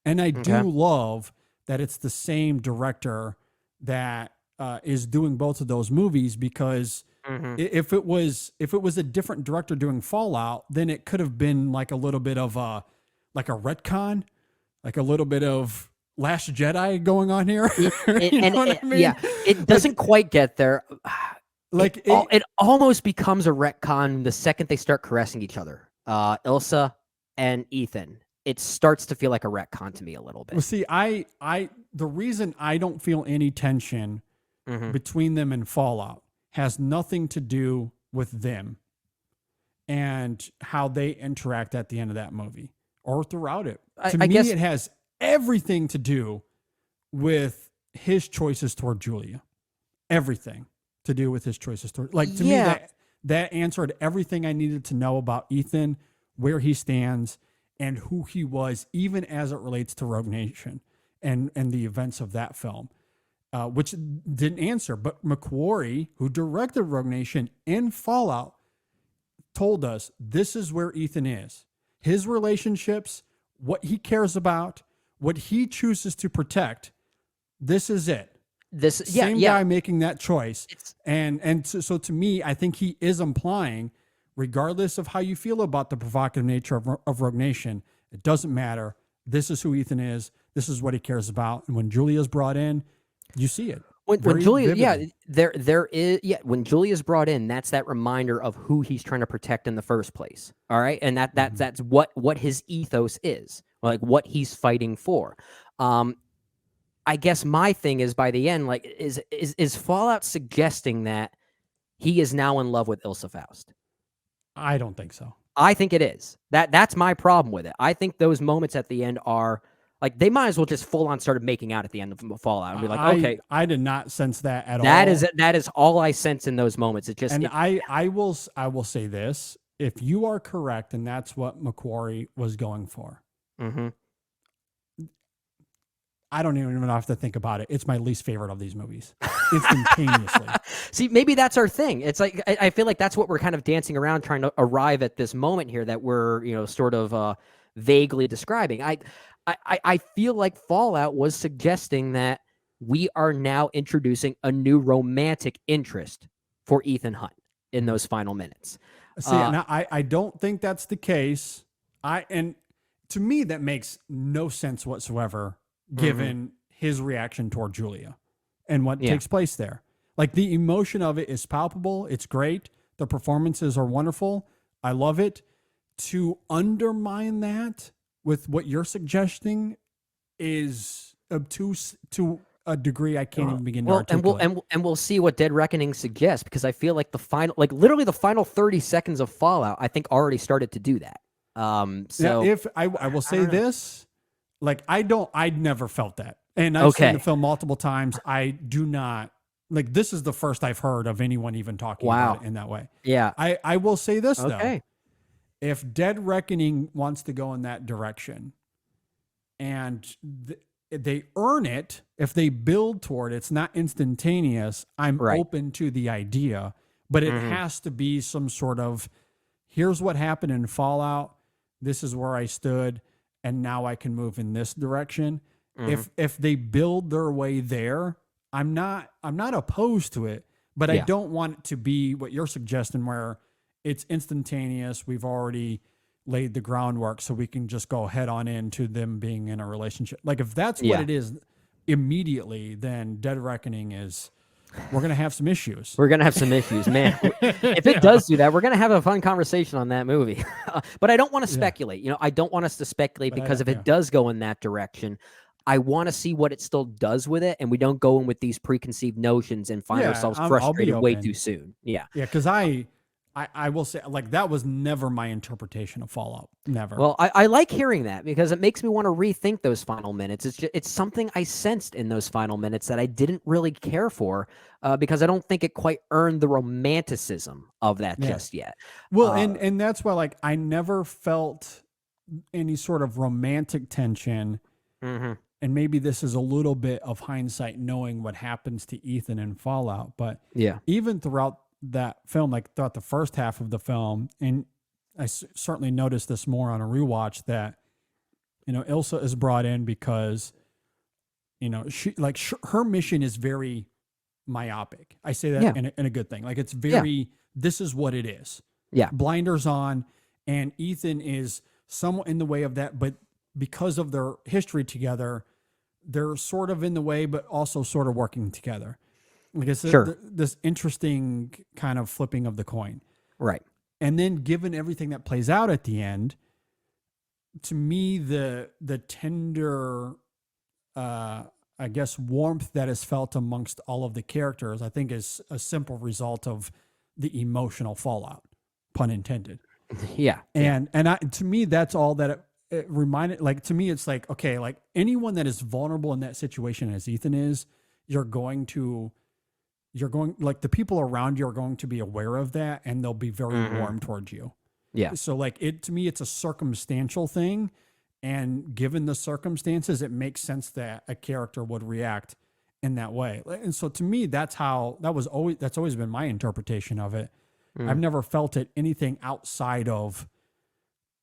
And I do love that it's the same director that is doing both of those movies, because if it was a different director doing Fallout, then it could have been like a little bit of a retcon, like a little bit of Last Jedi going on here. Yeah, it doesn't quite get there. Like it almost becomes a retcon the second they start caressing each other. Ilsa and Ethan. It starts to feel like a retcon to me a little bit. Well, see, the reason I don't feel any tension between them and Fallout has nothing to do with them and how they interact at the end of that movie or throughout it. To me, it has everything to do with his choices toward Julia. Everything to do with his choices toward, like, to me, that answered everything I needed to know about Ethan, where he stands, and who he was, even as it relates to Rogue Nation and the events of that film, which didn't answer. But McQuarrie, who directed Rogue Nation and Fallout, told us this is where Ethan is. His relationships, what he cares about, what he chooses to protect, this is it. Same guy making that choice. So to me, I think he is implying, regardless of how you feel about the provocative nature of Rogue Nation, it doesn't matter. This is who Ethan is. This is what he cares about. And when Julia's brought in, you see it. When Julia, when Julia's brought in, that's that reminder of who he's trying to protect in the first place. All right, and that's what his ethos is, like what he's fighting for. I guess my thing is, by the end, like, is Fallout suggesting that he is now in love with Ilsa Faust? I don't think so. I think it is. That's my problem with it. I think those moments at the end are like, they might as well just full on started making out at the end of Fallout and be like, okay. I did not sense that at all. That is all I sense in those moments. I will say this: if you are correct, and that's what McQuarrie was going for, I don't even have to think about it. It's my least favorite of these movies, instantaneously. See, maybe that's our thing. It's like, I feel like that's what we're kind of dancing around, trying to arrive at this moment here that we're, sort of vaguely describing. I feel like Fallout was suggesting that we are now introducing a new romantic interest for Ethan Hunt in those final minutes. See, now I don't think that's the case. And to me, that makes no sense whatsoever, given his reaction toward Julia and what takes place there. Like, the emotion of it is palpable. It's great. The performances are wonderful. I love it. To undermine that with what you're suggesting is obtuse to a degree I can't even begin to articulate. And we'll see what Dead Reckoning suggests, because I feel like literally the final 30 seconds of Fallout, I think, already started to do that. So if I will say this, like, I never felt that. And I've seen the film multiple times. I do not, like, this is the first I've heard of anyone even talking about it in that way. Yeah. I will say this, though. If Dead Reckoning wants to go in that direction and they earn it, if they build toward it, it's not instantaneous. I'm open to the idea, but it has to be some sort of, here's what happened in Fallout. This is where I stood, and now I can move in this direction. If they build their way there, I'm not opposed to it, but I don't want it to be what you're suggesting, where it's instantaneous. We've already laid the groundwork, so we can just go head on into them being in a relationship. Like, if that's what it is immediately, then Dead Reckoning is we're gonna have some issues. We're gonna have some issues, man. If it does do that, we're gonna have a fun conversation on that movie. But I don't want to speculate. You know, I don't want us to speculate because if it does go in that direction, I want to see what it still does with it, and we don't go in with these preconceived notions and find ourselves frustrated way too soon. Yeah, because I will say, like, that was never my interpretation of Fallout. Never. Well, I like hearing that because it makes me want to rethink those final minutes. It's something I sensed in those final minutes that I didn't really care for because I don't think it quite earned the romanticism of that just yet. Well, and that's why, like, I never felt any sort of romantic tension. Mm-hmm. And maybe this is a little bit of hindsight knowing what happens to Ethan in Fallout. But even throughout that film, like throughout the first half of the film, and I certainly noticed this more on a rewatch, that, you know, Ilsa is brought in because, you know, her mission is very myopic. I say that in a good thing. Like, it's very, this is what it is. Yeah. Blinders on. And Ethan is somewhat in the way of that, but because of their history together, they're sort of in the way, but also sort of working together. Like I said, this interesting kind of flipping of the coin. Right. And then given everything that plays out at the end, to me, the tender, I guess, warmth that is felt amongst all of the characters, I think is a simple result of the emotional fallout, pun intended. Yeah. And to me, that's all that it reminded, like, to me, it's like, okay, like anyone that is vulnerable in that situation as Ethan is, like the people around you are going to be aware of that, and they'll be very warm towards you. Yeah. So like to me, it's a circumstantial thing. And given the circumstances, it makes sense that a character would react in that way. And so to me, that's always been my interpretation of it. I've never felt it anything outside of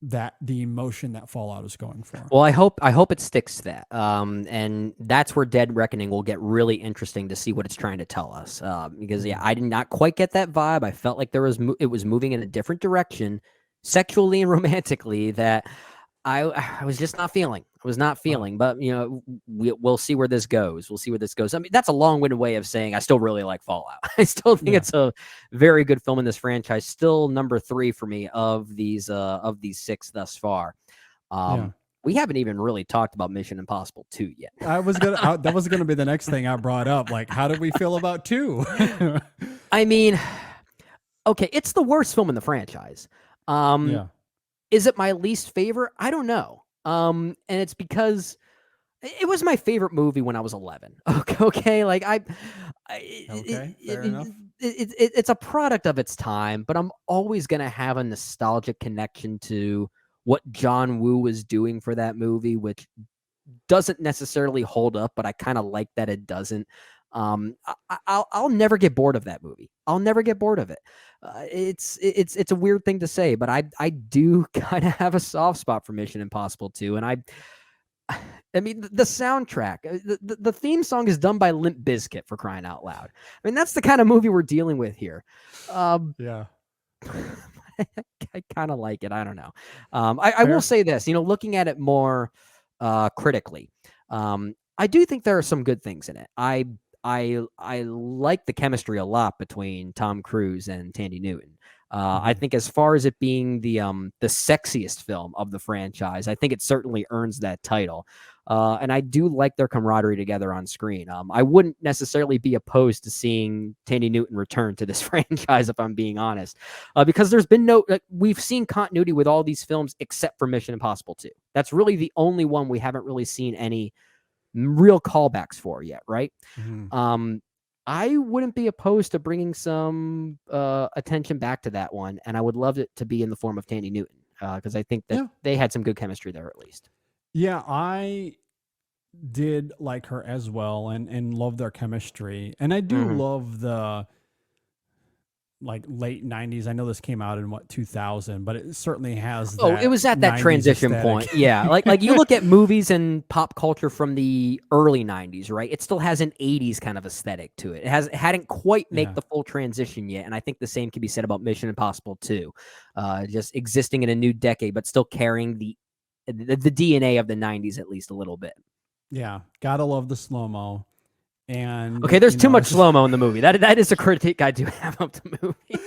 that, the emotion that Fallout is going for. Well, I hope it sticks to that. And that's where Dead Reckoning will get really interesting to see what it's trying to tell us. Because I did not quite get that vibe. I felt like it was moving in a different direction, sexually and romantically, that I was just not feeling. I was not feeling. But you know, we'll see where this goes. We'll see where this goes. I mean, that's a long-winded way of saying I still really like Fallout. I still think it's a very good film in this franchise. Still number 3 for me of these 6 thus far. We haven't even really talked about Mission Impossible 2 yet. That was gonna be the next thing I brought up. Like, how did we feel about 2? I mean, okay, it's the worst film in the franchise. Is it my least favorite? I don't know. And it's because it was my favorite movie when I was 11. Okay, like fair enough. It's a product of its time, but I'm always gonna have a nostalgic connection to what John Woo was doing for that movie, which doesn't necessarily hold up, but I kind of like that it doesn't. I'll never get bored of that movie. I'll never get bored of it. It's a weird thing to say, but I do kind of have a soft spot for Mission Impossible 2. And I mean, the soundtrack, the theme song is done by Limp Bizkit, for crying out loud. I mean, that's the kind of movie we're dealing with here. Yeah. I kind of like it. I don't know. I will say this, you know, looking at it more critically, I do think there are some good things in it. I like the chemistry a lot between Tom Cruise and Tandy Newton. I think as far as it being the sexiest film of the franchise, I think it certainly earns that title. And I do like their camaraderie together on screen. I wouldn't necessarily be opposed to seeing Tandy Newton return to this franchise, if I'm being honest, because there's been we've seen continuity with all these films except for Mission Impossible 2. That's really the only one we haven't really seen any real callbacks for yet, right? I wouldn't be opposed to bringing some attention back to that one, and I would love it to be in the form of Tandy Newton, because I think that they had some good chemistry there, at least. Yeah, I did like her as well, and love their chemistry, and I do love the like late 90s. I know this came out in 2000, but it certainly has it was at that transition point. Yeah, like you look at movies and pop culture from the early 90s, right? It still has an 80s kind of aesthetic to it. It hadn't quite made the full transition yet, and I think the same can be said about Mission Impossible 2. Just existing in a new decade, but still carrying the DNA of the 90s at least a little bit. Yeah, gotta love the slow-mo. And okay, there's too much slow-mo in the movie. That is a critique I do have of the movie.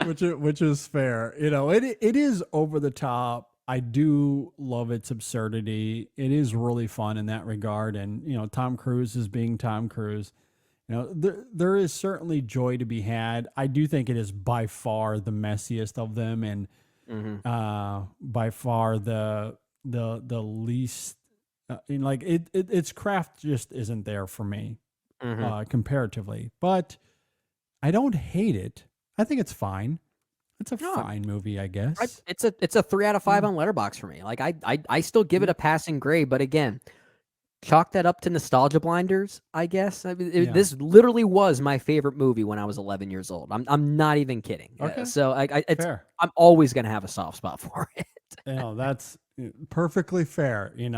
which is fair. It is over the top. I do love its absurdity. It is really fun in that regard. And, Tom Cruise is being Tom Cruise. There is certainly joy to be had. I do think it is by far the messiest of them, and by far the least. Its craft just isn't there for me, comparatively. But I don't hate it. I think it's fine. It's a fine movie, I guess. It's a 3 out of 5 on Letterboxd for me. Like I still give it a passing grade, but again, chalk that up to nostalgia blinders, I guess. I mean, this literally was my favorite movie when I was 11 years old. I'm not even kidding. Okay. So I'm always gonna have a soft spot for it. That's perfectly fair. You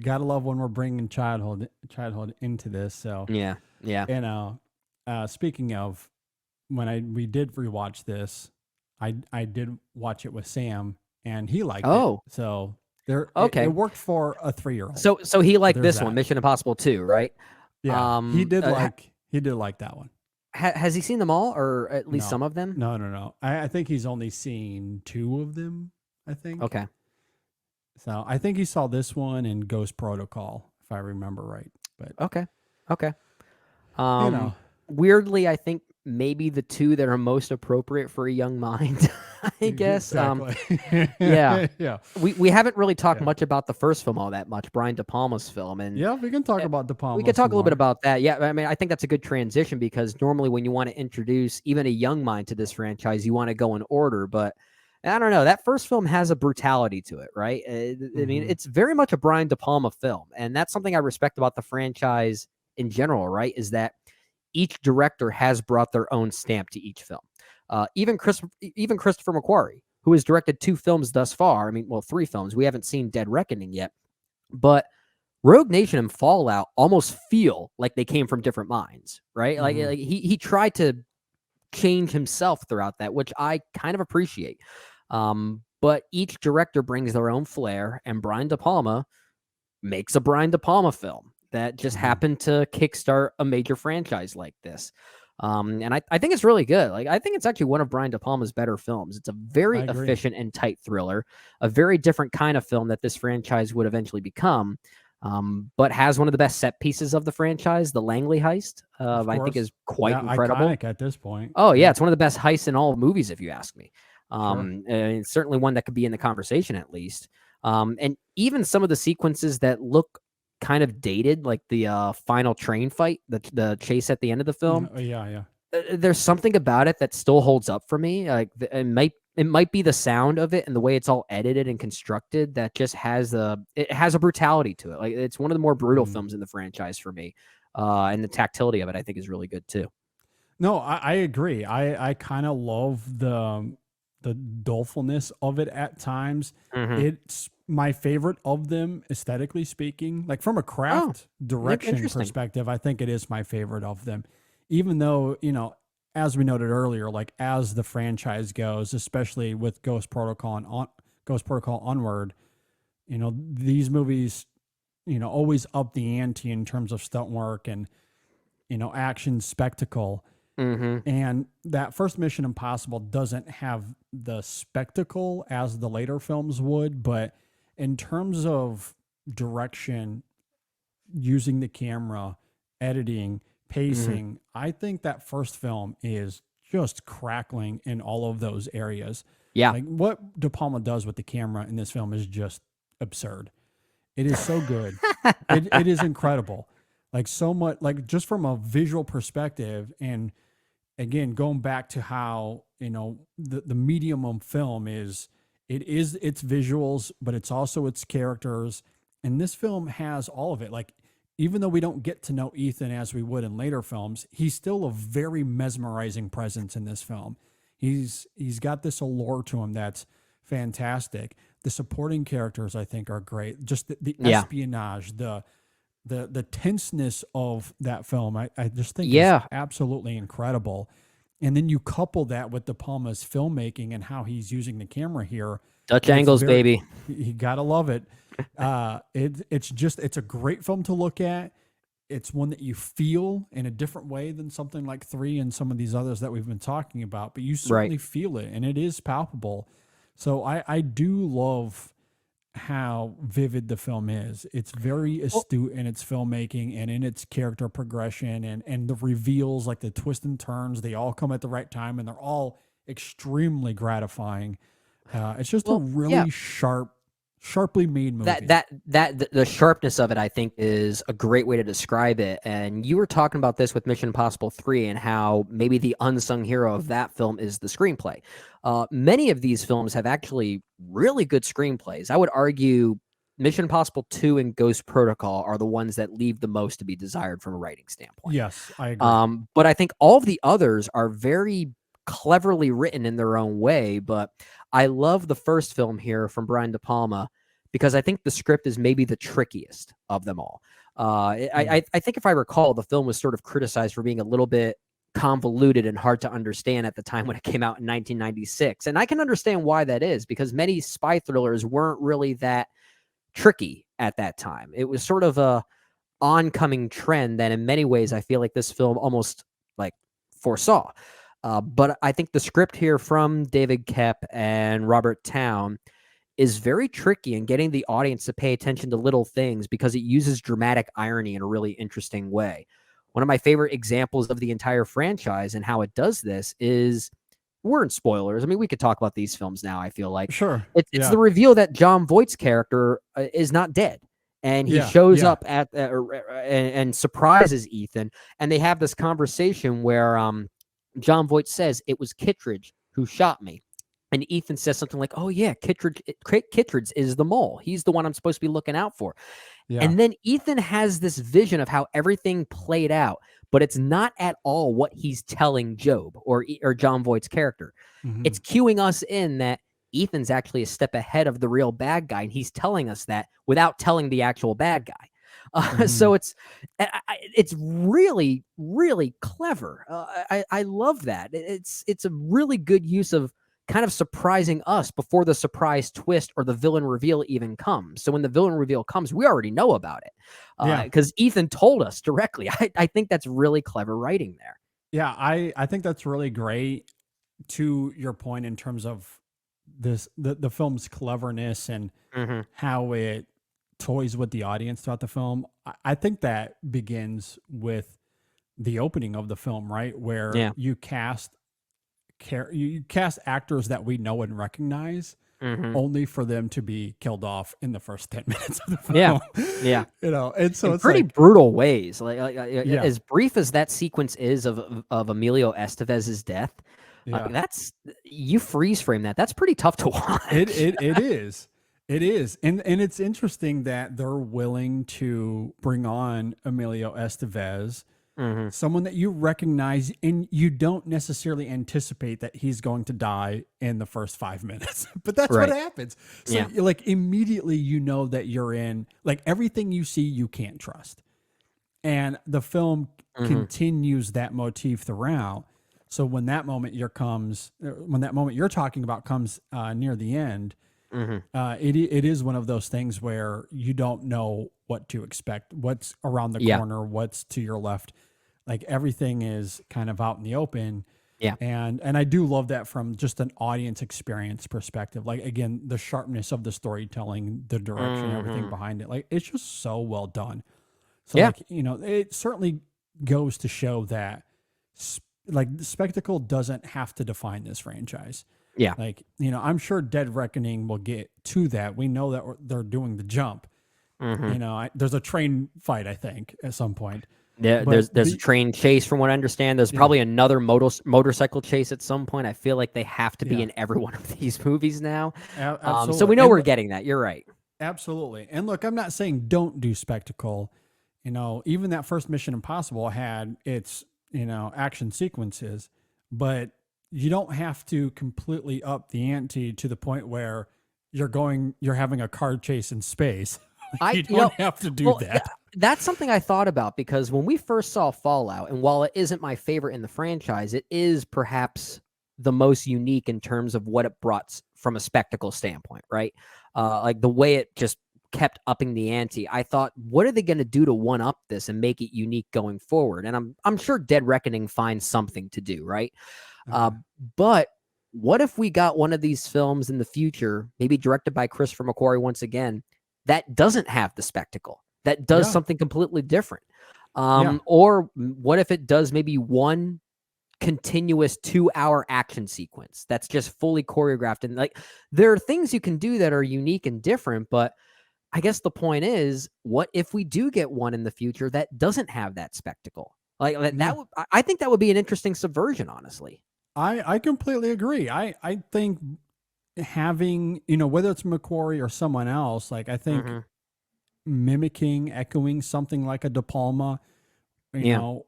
gotta love when we're bringing childhood into this. So yeah. Speaking of, when we did rewatch this, I did watch it with Sam, and he liked it. So it worked for a 3-year-old. So he liked this one, Mission Impossible 2, right? Yeah, he did like that one. Has he seen them all, or at least some of them? No. I think he's only seen 2 of them, I think. Okay. So I think he saw this one and Ghost Protocol, if I remember right. But okay. Weirdly, I think maybe the 2 that are most appropriate for a young mind, I guess. Exactly. Yeah. We haven't really talked Yeah. much about the first film all that much, Brian De Palma's film. And yeah, we can talk about De Palma. We can talk a little bit about that. Yeah, I mean, I think that's a good transition, because normally when you want to introduce even a young mind to this franchise, you want to go in order. But I don't know. That first film has a brutality to it, right? I mean, it's very much a Brian De Palma film. And that's something I respect about the franchise in general, right? Is that each director has brought their own stamp to each film. Even Christopher McQuarrie, who has directed 2 films thus far. I mean, 3 films. We haven't seen Dead Reckoning yet. But Rogue Nation and Fallout almost feel like they came from different minds, right? Like he tried to change himself throughout that, which I kind of appreciate. But each director brings their own flair, and Brian De Palma makes a Brian De Palma film that just happened to kickstart a major franchise like this. And I think it's really good. Like, I think it's actually one of Brian De Palma's better films. It's a very efficient and tight thriller, a very different kind of film that this franchise would eventually become, but has one of the best set pieces of the franchise, the Langley heist. I think is quite incredible. Iconic at this point. Oh yeah, it's one of the best heists in all movies, if you ask me. And it's certainly one that could be in the conversation at least. And even some of the sequences that look kind of dated, like the final train fight, the chase at the end of the film. Yeah. There's something about it that still holds up for me. Like it might be the sound of it and the way it's all edited and constructed that just has a brutality to it. Like, it's one of the more brutal films in the franchise for me. And the tactility of it, I think, is really good too. No, I agree. I kind of love the dolefulness of it at times. It's my favorite of them, aesthetically speaking. Like, from a craft direction perspective, I think it is my favorite of them. Even though, as we noted earlier, like, as the franchise goes, especially with Ghost Protocol onward, these movies, always up the ante in terms of stunt work and, action spectacle. And that first Mission Impossible doesn't have the spectacle as the later films would, but in terms of direction, using the camera, editing, pacing, I think that first film is just crackling in all of those areas. Yeah. Like, what De Palma does with the camera in this film is just absurd. It is so good. It is incredible. Like, so much, like, just from a visual perspective, and again, going back to how, the medium of film is its visuals, but it's also its characters. And this film has all of it. Like, even though we don't get to know Ethan as we would in later films, he's still a very mesmerizing presence in this film. He's got this allure to him that's fantastic. The supporting characters, I think, are great. Just the espionage, the tenseness of that film, I just think is absolutely incredible. And then you couple that with De Palma's filmmaking and how he's using the camera here. Dutch angles, baby. You gotta love it. It's a great film to look at. it's one that you feel in a different way than something like 3 and some of these others that we've been talking about, but you certainly feel it and it is palpable. So I do love how vivid the film is. It's very astute in its filmmaking and in its character progression and the reveals, like the twists and turns, they all come at the right time and they're all extremely gratifying. It's just a really sharply made movie. The sharpness of it, I think, is a great way to describe it. And you were talking about this with Mission Impossible 3 and how maybe the unsung hero of that film is the screenplay. Many of these films have actually really good screenplays. I would argue Mission Impossible 2 and Ghost Protocol are the ones that leave the most to be desired from a writing standpoint. Yes, I agree. But I think all of the others are very cleverly written in their own way. But I love the first film here from Brian De Palma because I think the script is maybe the trickiest of them all. I think if I recall, the film was sort of criticized for being a little bit convoluted and hard to understand at the time when it came out in 1996. And I can understand why that is, because many spy thrillers weren't really that tricky at that time. It was sort of a oncoming trend that in many ways I feel like this film almost like foresaw. But I think the script here from David Koepp and Robert Towne is very tricky in getting the audience to pay attention to little things because it uses dramatic irony in a really interesting way. One of my favorite examples of the entire franchise and how it does this is, we're in spoilers. I mean, we could talk about these films now, I feel like. Sure. It's the reveal that Jon Voight's character is not dead. And he shows up at and surprises Ethan. And they have this conversation where Jon Voight says, "It was Kittredge who shot me." And Ethan says something like, "Oh, yeah, Kittredge is the mole. He's the one I'm supposed to be looking out for." Yeah. And then Ethan has this vision of how everything played out, but it's not at all what he's telling Job or Jon Voight's character. Mm-hmm. It's cueing us in that Ethan's actually a step ahead of the real bad guy, and he's telling us that without telling the actual bad guy. So it's really, really clever. I love that. It's a really good use of kind of surprising us before the surprise twist or the villain reveal even comes. So when the villain reveal comes, we already know about it because Ethan told us directly. I think that's really clever writing there. Yeah, I think that's really great. To your point in terms of the film's cleverness and how it toys with the audience throughout the film. I think that begins with the opening of the film, right? Where you cast actors that we know and recognize only for them to be killed off in the first 10 minutes of the film. Yeah. You know, and so in it's pretty brutal ways. As brief as that sequence is of Emilio Estevez's death, that's, you freeze frame that. That's pretty tough to watch. It is. It is. And it's interesting that they're willing to bring on Emilio Estevez, someone that you recognize, and you don't necessarily anticipate that he's going to die in the first 5 minutes, but that's what happens. So like immediately, you know that you're in, like, everything you see, you can't trust. And the film continues that motif throughout. So when that moment you're talking about comes near the end, it is one of those things where you don't know what to expect, what's around the corner, what's to your left. Like, everything is kind of out in the open. Yeah. And I do love that from just an audience experience perspective. Like, again, the sharpness of the storytelling, the direction, everything behind it. Like, it's just so well done. So like, you know, it certainly goes to show that like, the spectacle doesn't have to define this franchise. Yeah. Like, you know, I'm sure Dead Reckoning will get to that. We know that they're doing the jump. You know, there's a train fight, I think, at some point. Yeah, there's a train chase, from what I understand. There's probably another motorcycle chase at some point. I feel like they have to be in every one of these movies now. Absolutely. So we know we're getting that. You're right. Absolutely. And look, I'm not saying don't do spectacle. You know, even that first Mission Impossible had its, you know, action sequences, but you don't have to completely up the ante to the point where you're having a car chase in space. You don't have to do that. That's something I thought about, because when we first saw Fallout, and while it isn't my favorite in the franchise, it is perhaps the most unique in terms of what it brought from a spectacle standpoint, right? Like the way it just kept upping the ante, I thought, what are they going to do to one up this and make it unique going forward? And I'm sure Dead Reckoning finds something to do, right? But what if we got one of these films in the future, maybe directed by Christopher McQuarrie once again, that doesn't have the spectacle, that does something completely different? Or what if it does maybe one continuous 2-hour action sequence that's just fully choreographed? And like, there are things you can do that are unique and different, but I guess the point is, what if we do get one in the future that doesn't have that spectacle? Like I think that would be an interesting subversion, honestly. I completely agree. I think having, whether it's McQuarrie or someone else, like I think mimicking, echoing something like a De Palma,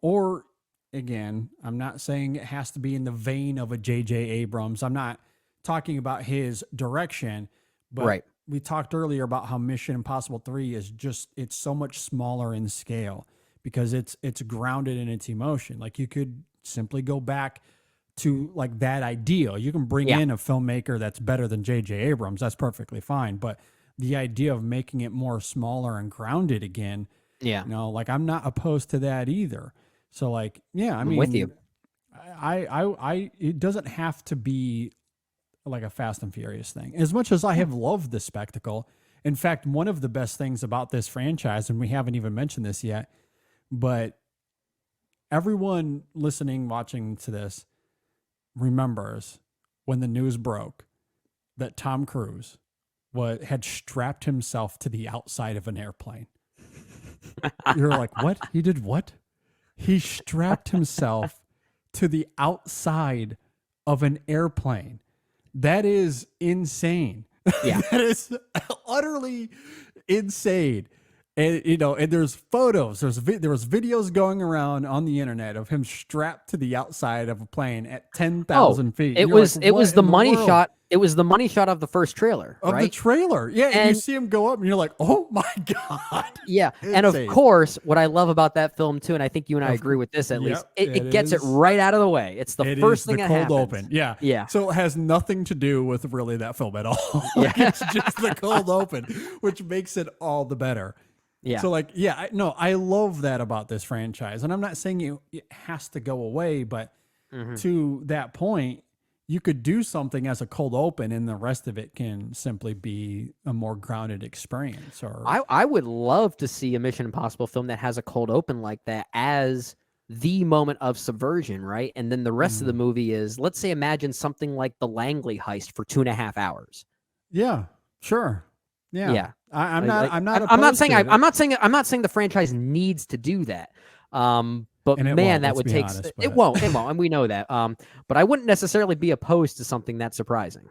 or again, I'm not saying it has to be in the vein of a J.J. Abrams. I'm not talking about his direction, but we talked earlier about how Mission Impossible 3 is it's so much smaller in scale because it's grounded in its emotion. Like you could simply go back to like that ideal. You can bring in a filmmaker that's better than J.J. Abrams. That's perfectly fine. But the idea of making it more smaller and grounded again, like I'm not opposed to that either. So like, I mean, I'm with you. I it doesn't have to be like a Fast and Furious thing. As much as I have loved the spectacle, in fact, one of the best things about this franchise, and we haven't even mentioned this yet, but everyone listening, watching to this remembers when the news broke that Tom Cruise had strapped himself to the outside of an airplane. You're like, what? He did what? He strapped himself to the outside of an airplane. That is insane. Yeah. That is utterly insane. And, and there's photos, there was videos going around on the internet of him strapped to the outside of a plane at 10,000 feet. It was the money shot. It was the money shot of the first trailer, of the trailer. Yeah. And you see him go up and you're like, oh my God. Yeah. And of course, what I love about that film too, and I think you and I agree with this at least, it gets it right out of the way. It's the first thing that happens. Cold open. Yeah. Yeah. So it has nothing to do with really that film at all. It's just the cold open, which makes it all the better. Yeah. So like, I love that about this franchise. And I'm not saying it has to go away, but to that point, you could do something as a cold open and the rest of it can simply be a more grounded experience. Or I would love to see a Mission Impossible film that has a cold open like that as the moment of subversion, right? And then the rest of the movie is, let's say, imagine something like the Langley heist for 2.5 hours. Yeah, sure. Yeah. I'm not saying the franchise needs to do that. But man, that would take it won't, and we know that. But I wouldn't necessarily be opposed to something that surprising.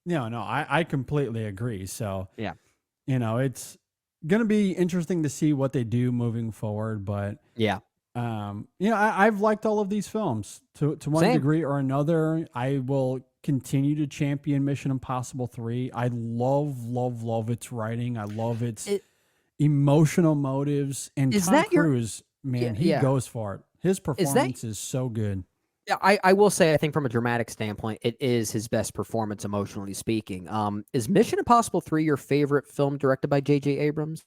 No, I completely agree. So yeah, it's gonna be interesting to see what they do moving forward. But I've liked all of these films to one degree or another. I will continue to champion Mission Impossible 3. I love its writing. I love its emotional motives. And Tom Cruise, he goes for it. His performance is so good. Yeah, I will say, I think from a dramatic standpoint, it is his best performance, emotionally speaking. Is Mission Impossible 3 your favorite film directed by J.J. Abrams?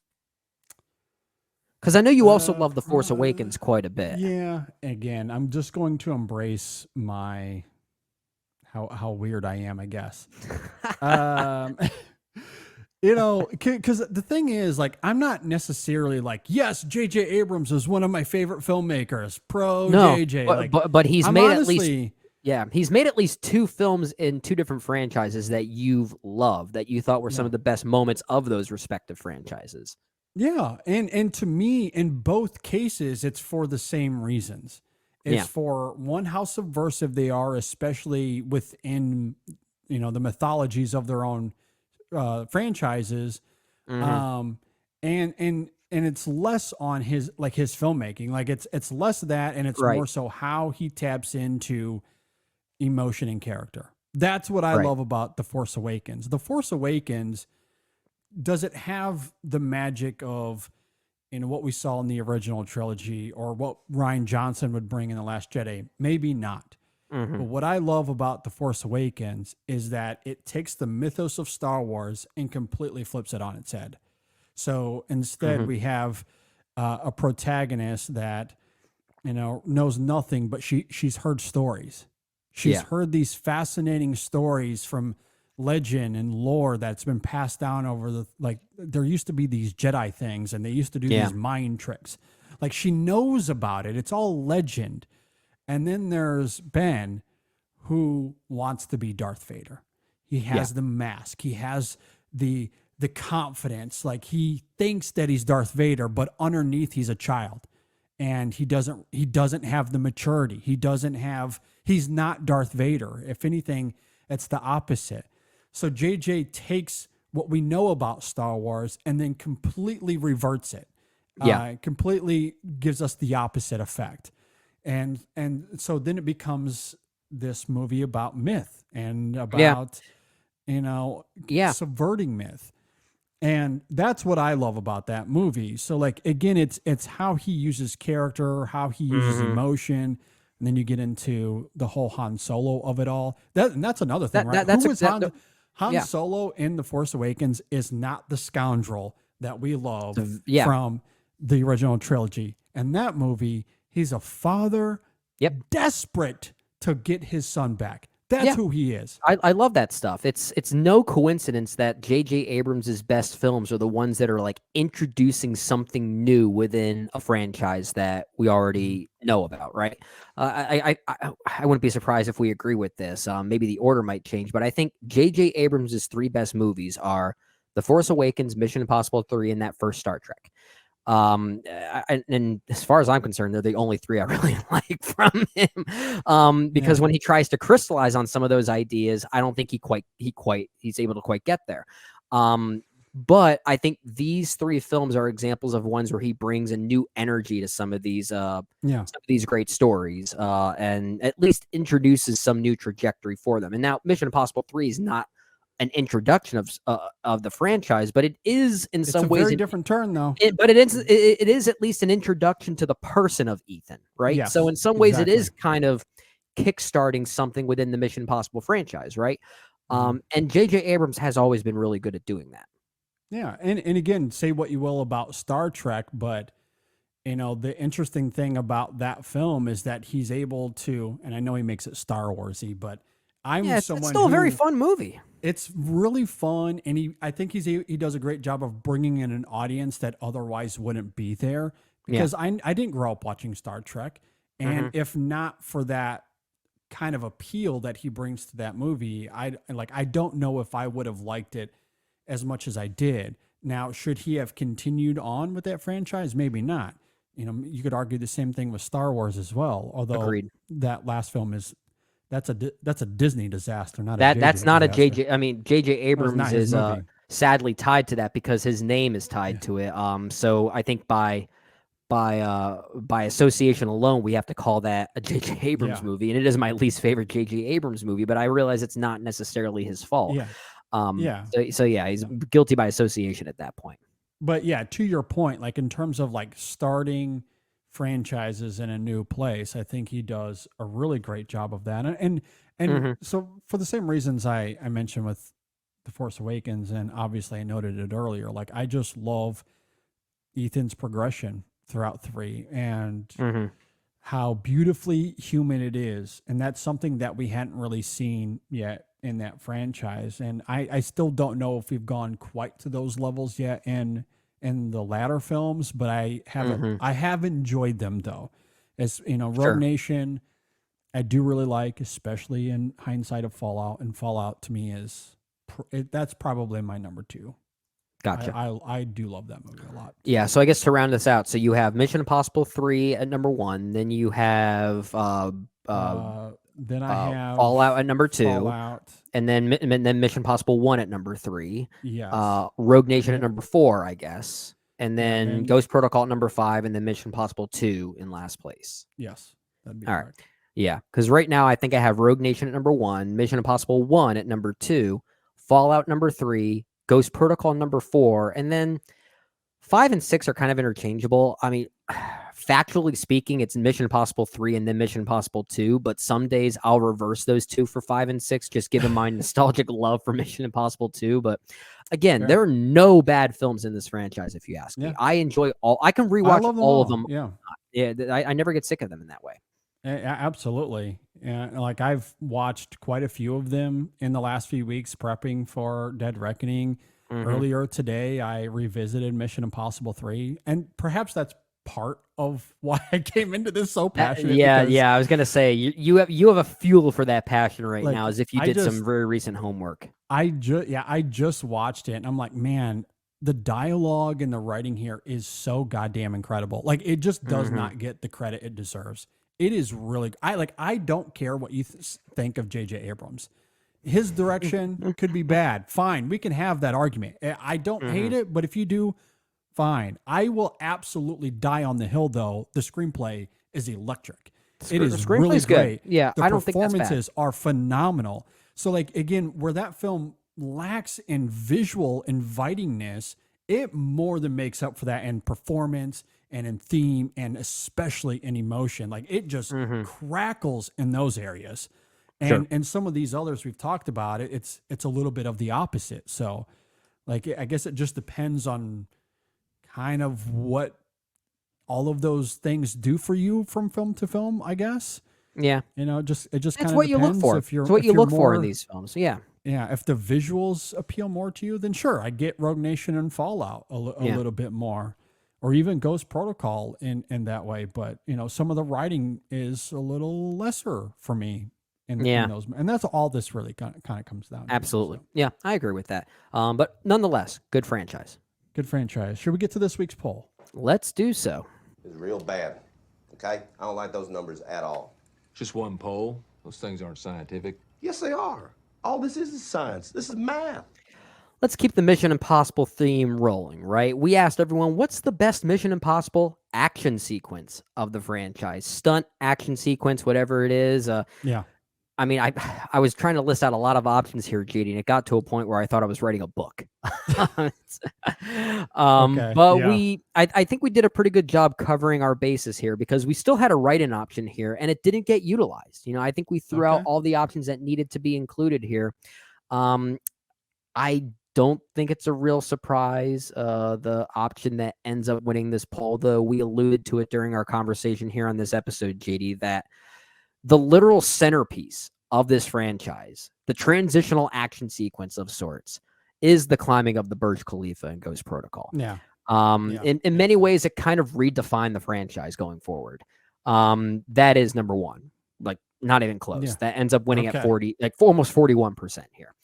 Because I know you also love The Force Awakens quite a bit. Yeah. Again, I'm just going to embrace my how weird I am, I guess. Because the thing is, like, I'm not necessarily like, yes, J.J. Abrams is one of my favorite filmmakers. J.J. But he's made at least he's made at least 2 films in 2 different franchises that you've loved, that you thought were some of the best moments of those respective franchises. Yeah, and to me, in both cases, it's for the same reasons. It's for one, how subversive they are, especially within the mythologies of their own franchises, and it's less on his filmmaking. Like it's less that, and it's more so how he taps into emotion and character. That's what I love about The Force Awakens. The Force Awakens, does it have the magic of what we saw in the original trilogy or what Rian Johnson would bring in The Last Jedi? Maybe not. But what I love about The Force Awakens is that it takes the mythos of Star Wars and completely flips it on its head. So instead, we have a protagonist that, knows nothing, but she's heard stories. She's heard these fascinating stories from legend and lore that's been passed down over there used to be these Jedi things, and they used to do these mind tricks. Like, she knows about it. It's all legend. And then there's Ben, who wants to be Darth Vader. He has the mask. He has the confidence. Like, he thinks that he's Darth Vader, but underneath he's a child. And he doesn't have the maturity. He's not Darth Vader. If anything, it's the opposite. So JJ takes what we know about Star Wars and then completely reverts it. Completely gives us the opposite effect. And so then it becomes this movie about myth and about, subverting myth. And that's what I love about that movie. So, like, again, it's how he uses character, how he uses emotion, and then you get into the whole Han Solo of it all. And that's another thing, right? Han Solo in The Force Awakens is not the scoundrel that we love from the original trilogy. And that movie, he's a father desperate to get his son back. That's who he is. I love that stuff. It's no coincidence that J.J. Abrams' best films are the ones that are like introducing something new within a franchise that we already know about, right? I wouldn't be surprised if we agree with this. Maybe the order might change, but I think J.J. Abrams' three best movies are The Force Awakens, Mission Impossible 3, and that first Star Trek. And as far as I'm concerned, they're the only three I really like from him. Because when he tries to crystallize on some of those ideas, I don't think he's able to quite get there. But I think these three films are examples of ones where he brings a new energy to some of these great stories, and at least introduces some new trajectory for them. And now Mission Impossible 3 is not an introduction of the franchise, but it is in some ways a very different turn, though. But it is at least an introduction to the person of Ethan, right? Yes, so in some ways, it is kind of kickstarting something within the Mission Impossible franchise, right? And J.J. Abrams has always been really good at doing that. Yeah, and again, say what you will about Star Trek, but the interesting thing about that film is that he's able to, and I know he makes it Star Warsy, but it's still a very fun movie. It's really fun, and I think he does a great job of bringing in an audience that otherwise wouldn't be there. Because I didn't grow up watching Star Trek, and if not for that kind of appeal that he brings to that movie, I don't know if I would have liked it as much as I did. Now, should he have continued on with that franchise? Maybe not. You could argue the same thing with Star Wars as well. Although that last film that's a Disney disaster, not a that's not disaster. a JJ. I mean, JJ Abrams is sadly tied to that because his name is tied to it. So I think by association alone, we have to call that a JJ Abrams movie, and it is my least favorite JJ Abrams movie. But I realize it's not necessarily his fault. So he's guilty by association at that point. But to your point, like in terms of like starting franchises in a new place, I think he does a really great job of that. And so for the same reasons I mentioned with The Force Awakens, and obviously I noted it earlier, like I just love Ethan's progression throughout 3 and how beautifully human it is. And that's something that we hadn't really seen yet in that franchise. And I still don't know if we've gone quite to those levels yet in the latter films, but I have enjoyed them though. As Rogue Nation, I do really like, especially in hindsight of Fallout, and Fallout to me that's probably my number 2. Gotcha. I do love that movie a lot. Yeah, so I guess to round this out, so you have Mission Impossible 3 at number 1, then you have then I have Fallout at number 2, Fallout. and then Mission Impossible 1 at number 3. Yes. Rogue Nation at number 4, I guess, and then Ghost Protocol at number 5, and then Mission Impossible 2 in last place. Yes, that'd be all right. Yeah, because right now I think I have Rogue Nation at number 1, Mission Impossible 1 at number 2, Fallout number 3, Ghost Protocol number 4, and then 5 and 6 are kind of interchangeable. I mean, factually speaking, it's Mission Impossible 3 and then Mission Impossible 2, but some days I'll reverse those two for 5 and 6, just given my nostalgic love for Mission Impossible 2. But Again, there are no bad films in this franchise, if you ask me. I enjoy I can rewatch all of them. Yeah, I never get sick of them in that way. Absolutely. And like I've watched quite a few of them in the last few weeks prepping for Dead Reckoning. Earlier today, I revisited Mission Impossible 3, and perhaps that's part of why I came into this so passionate. I was gonna say you have a fuel for that passion right now, as if you did some very recent homework. I just watched it, and I'm like, man, the dialogue and the writing here is so goddamn incredible. Like, it just does not get the credit it deserves. It is really. I don't care what you think of J.J. Abrams. His direction could be bad. Fine, we can have that argument. I don't hate it, but if you do, fine. I will absolutely die on the hill, though. The screenplay is electric. It is really great. Yeah, the I don't think that's bad. performances are phenomenal. So, like, again, where that film lacks in visual invitingness, it more than makes up for that in performance and in theme and especially in emotion. Like, it just crackles in those areas. And some of these others we've talked about, it's a little bit of the opposite. So, like, I guess it just depends on kind of what all of those things do for you from film to film, I guess. Yeah. You know, it just kind of depends. You look for. It's what you look for in these films. Yeah. Yeah. If the visuals appeal more to you, then sure, I get Rogue Nation and Fallout a little bit more, or even Ghost Protocol in that way. But, you know, some of the writing is a little lesser for me. In those, and that's all this really kind of comes down to. Absolutely. So. Yeah, I agree with that. But nonetheless, good franchise. Good franchise. Should we get to this week's poll? Let's do so. It's real bad. Okay? I don't like those numbers at all. Just one poll? Those things aren't scientific. Yes, they are. All this is science. This is math. Let's keep the Mission Impossible theme rolling, right? We asked everyone, what's the best Mission Impossible action sequence of the franchise? Stunt, action sequence, whatever it is. I mean, I was trying to list out a lot of options here, JD, and it got to a point where I thought I was writing a book. But I think we did a pretty good job covering our bases here, because we still had a write-in option here, and it didn't get utilized. You know, I think we threw out all the options that needed to be included here. I don't think it's a real surprise, the option that ends up winning this poll, though we alluded to it during our conversation here on this episode, JD, that the literal centerpiece of this franchise, the transitional action sequence of sorts, is the climbing of the Burj Khalifa in Ghost Protocol. In many ways, it kind of redefined the franchise going forward. That is number one, like not even close. That ends up winning at 40, like almost 41% here.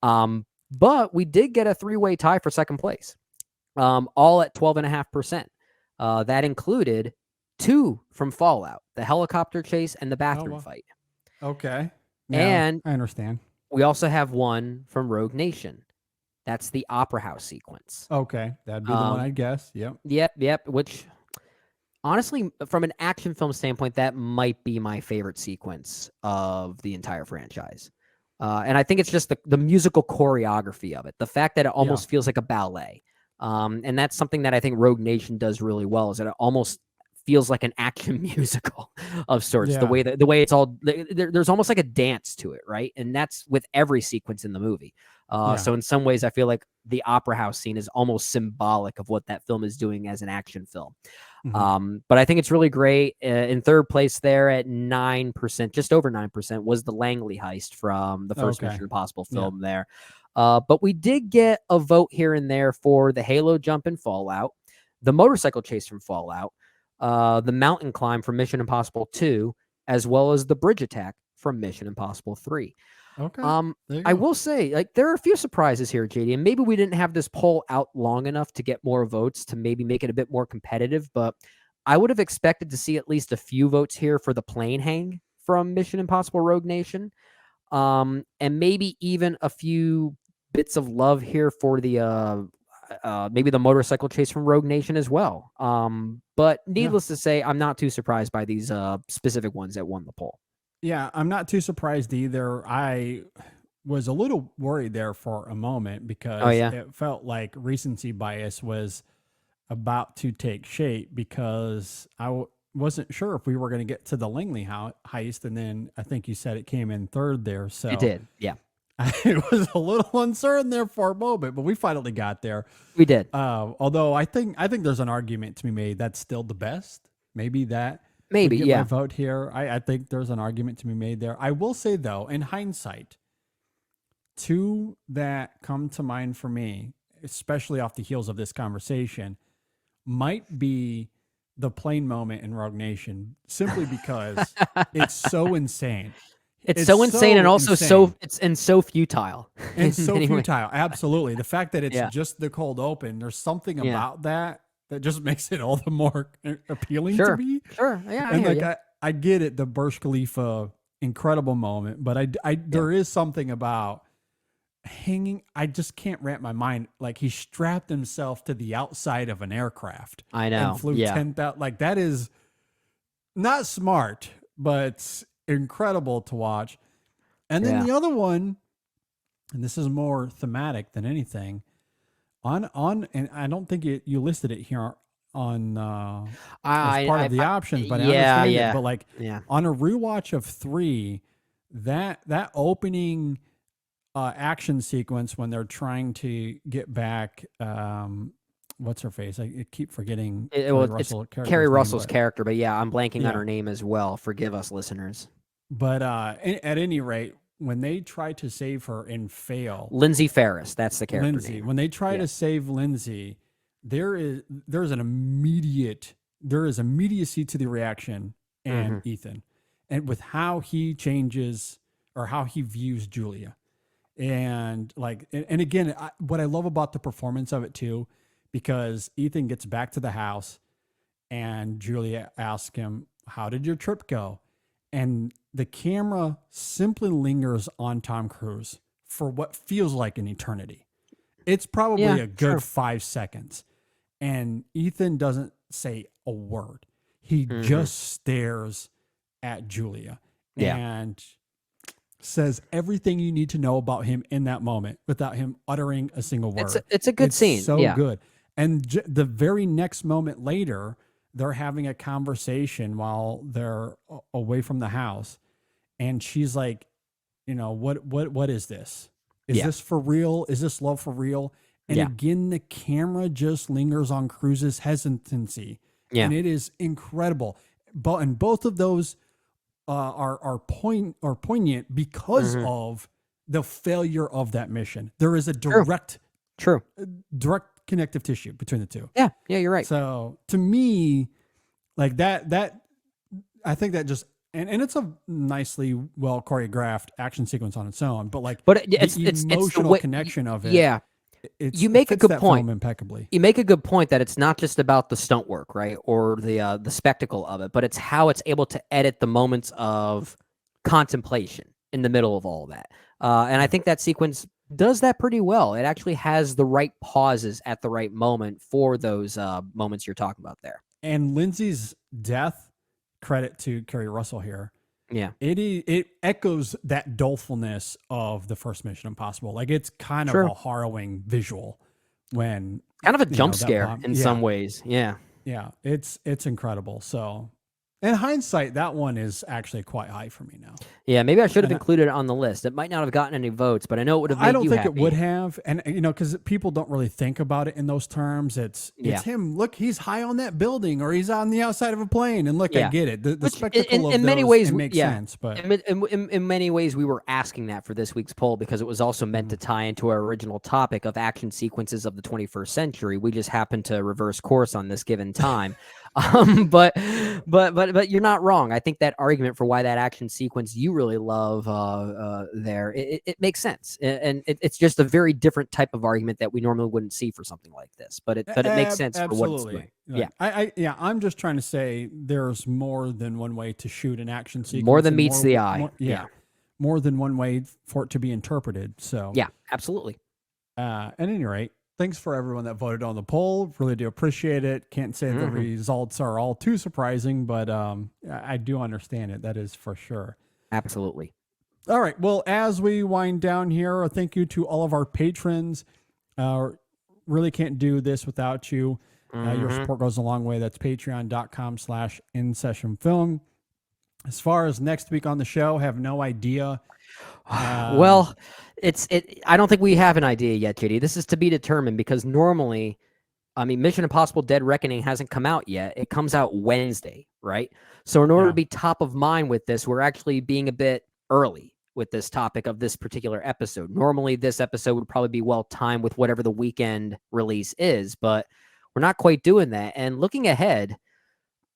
But we did get a three-way tie for second place, all at 12.5%. That included 2 from Fallout, the helicopter chase and the bathroom fight. Okay. And I understand. We also have 1 from Rogue Nation. That's the Opera House sequence. Okay. That'd be the one, I'd guess. Yep. Which, honestly, from an action film standpoint, that might be my favorite sequence of the entire franchise. And I think it's just the musical choreography of it. The fact that it almost feels like a ballet. And that's something that I think Rogue Nation does really well, is that it almost feels like an action musical of sorts. The way it's all there's almost like a dance to it, right? And that's with every sequence in the movie. So in some ways, I feel like the Opera House scene is almost symbolic of what that film is doing as an action film. But I think it's really great. In third place there at 9%, just over 9%, was the Langley heist from the first Mission Impossible film there. But we did get a vote here and there for the Halo jump in Fallout, the motorcycle chase from Fallout, the mountain climb from Mission Impossible 2, as well as the bridge attack from Mission Impossible 3. Okay. I will say, like, there are a few surprises here, JD, and maybe we didn't have this poll out long enough to get more votes to maybe make it a bit more competitive, but I would have expected to see at least a few votes here for the plane hang from Mission Impossible Rogue Nation, and maybe even a few bits of love here for the maybe the motorcycle chase from Rogue Nation as well. But needless to say, I'm not too surprised by these specific ones that won the poll. Yeah, I'm not too surprised either. I was a little worried there for a moment because it felt like recency bias was about to take shape, because I wasn't sure if we were going to get to the Langley heist, and then I think you said it came in third there. So it did, yeah. I was a little uncertain there for a moment, but we finally got there. We did. Although I think there's an argument to be made that's still the best. Maybe that Maybe, would get yeah. my vote here. I think there's an argument to be made there. I will say though, in hindsight, two that come to mind for me, especially off the heels of this conversation, might be the plane moment in Rogue Nation, simply because it's so insane. It's so insane and also insane. so futile. And so futile. Absolutely. The fact that it's Yeah. just the cold open, there's something Yeah. about that just makes it all the more appealing Sure. to me. Sure. Yeah. And I hear like I get it, the Burj Khalifa incredible moment, but there is something about hanging. I just can't wrap my mind. Like he strapped himself to the outside of an aircraft. I know. And flew Yeah. 10,000. Like that is not smart, but incredible to watch. And then the other one, and this is more thematic than anything, and I don't think you listed it here on as part of the options, but I understand it. But like on a rewatch of 3, that opening action sequence when they're trying to get back what's her face? I keep forgetting it's Carrie Russell's character, but yeah, I'm blanking on her name as well. Forgive us, listeners. But at any rate, when they try to save her and fail, Lindsay Ferris, that's the character name. When they try to save Lindsay, there is immediacy to the reaction and Ethan, and with how he changes or how he views Julia, and again, what I love about the performance of it too, because Ethan gets back to the house, and Julia asks him, "How did your trip go?" And the camera simply lingers on Tom Cruise for what feels like an eternity. It's probably a good 5 seconds. And Ethan doesn't say a word. He just stares at Julia and says everything you need to know about him in that moment without him uttering a single word. It's a good scene. So good. And the very next moment later, they're having a conversation while they're away from the house. And she's like, what is this? Is this for real? Is this love for real? And again, the camera just lingers on Cruise's hesitancy. Yeah. And it is incredible. And both of those are poignant because of the failure of that mission. There is a direct connective tissue between the two. Yeah, you're right. So to me, like that I think that just and it's a nicely well choreographed action sequence on its own, but it's emotional connection of it. Yeah. You make a good point impeccably. You make a good point that it's not just about the stunt work, right, or the spectacle of it, but it's how it's able to edit the moments of contemplation in the middle of all of that. And I think that sequence does that pretty well. It actually has the right pauses at the right moment for those moments you're talking about there. And Lindsay's death, credit to Carrie Russell here. Yeah, it echoes that dolefulness of the first Mission Impossible. Like it's kind of a harrowing visual when kind of a jump scare in some ways. Yeah, it's incredible. So in hindsight, that one is actually quite high for me now. Yeah, maybe I should have included it on the list. It might not have gotten any votes, but I know it would have made I don't you think happy. it would have. And, because people don't really think about it in those terms. It's him. Look, he's high on that building or he's on the outside of a plane. And look, I get it. The spectacle of many those, ways, it makes sense. But in many ways, we were asking that for this week's poll because it was also meant to tie into our original topic of action sequences of the 21st century. We just happened to reverse course on this given time. But you're not wrong. I think that argument for why that action sequence you really love there, it makes sense, and it's just a very different type of argument that we normally wouldn't see for something like this. But it makes sense for what it's doing. I'm just trying to say there's more than one way to shoot an action sequence. More than meets the eye. More than one way for it to be interpreted. So yeah, absolutely. At any rate, thanks for everyone that voted on the poll. Really do appreciate it. Can't say the results are all too surprising, but I do understand it. That is for sure. Absolutely. All right. Well, as we wind down here, a thank you to all of our patrons. Really can't do this without you. Your support goes a long way. That's patreon.com/InSessionFilm. As far as next week on the show, have no idea. Well, I don't think we have an idea yet, JD. This is to be determined because normally, I mean, Mission Impossible Dead Reckoning hasn't come out yet. It comes out Wednesday, right? So in order to be top of mind with this, we're actually being a bit early with this topic of this particular episode. Normally, this episode would probably be well timed with whatever the weekend release is, but we're not quite doing that. And looking ahead,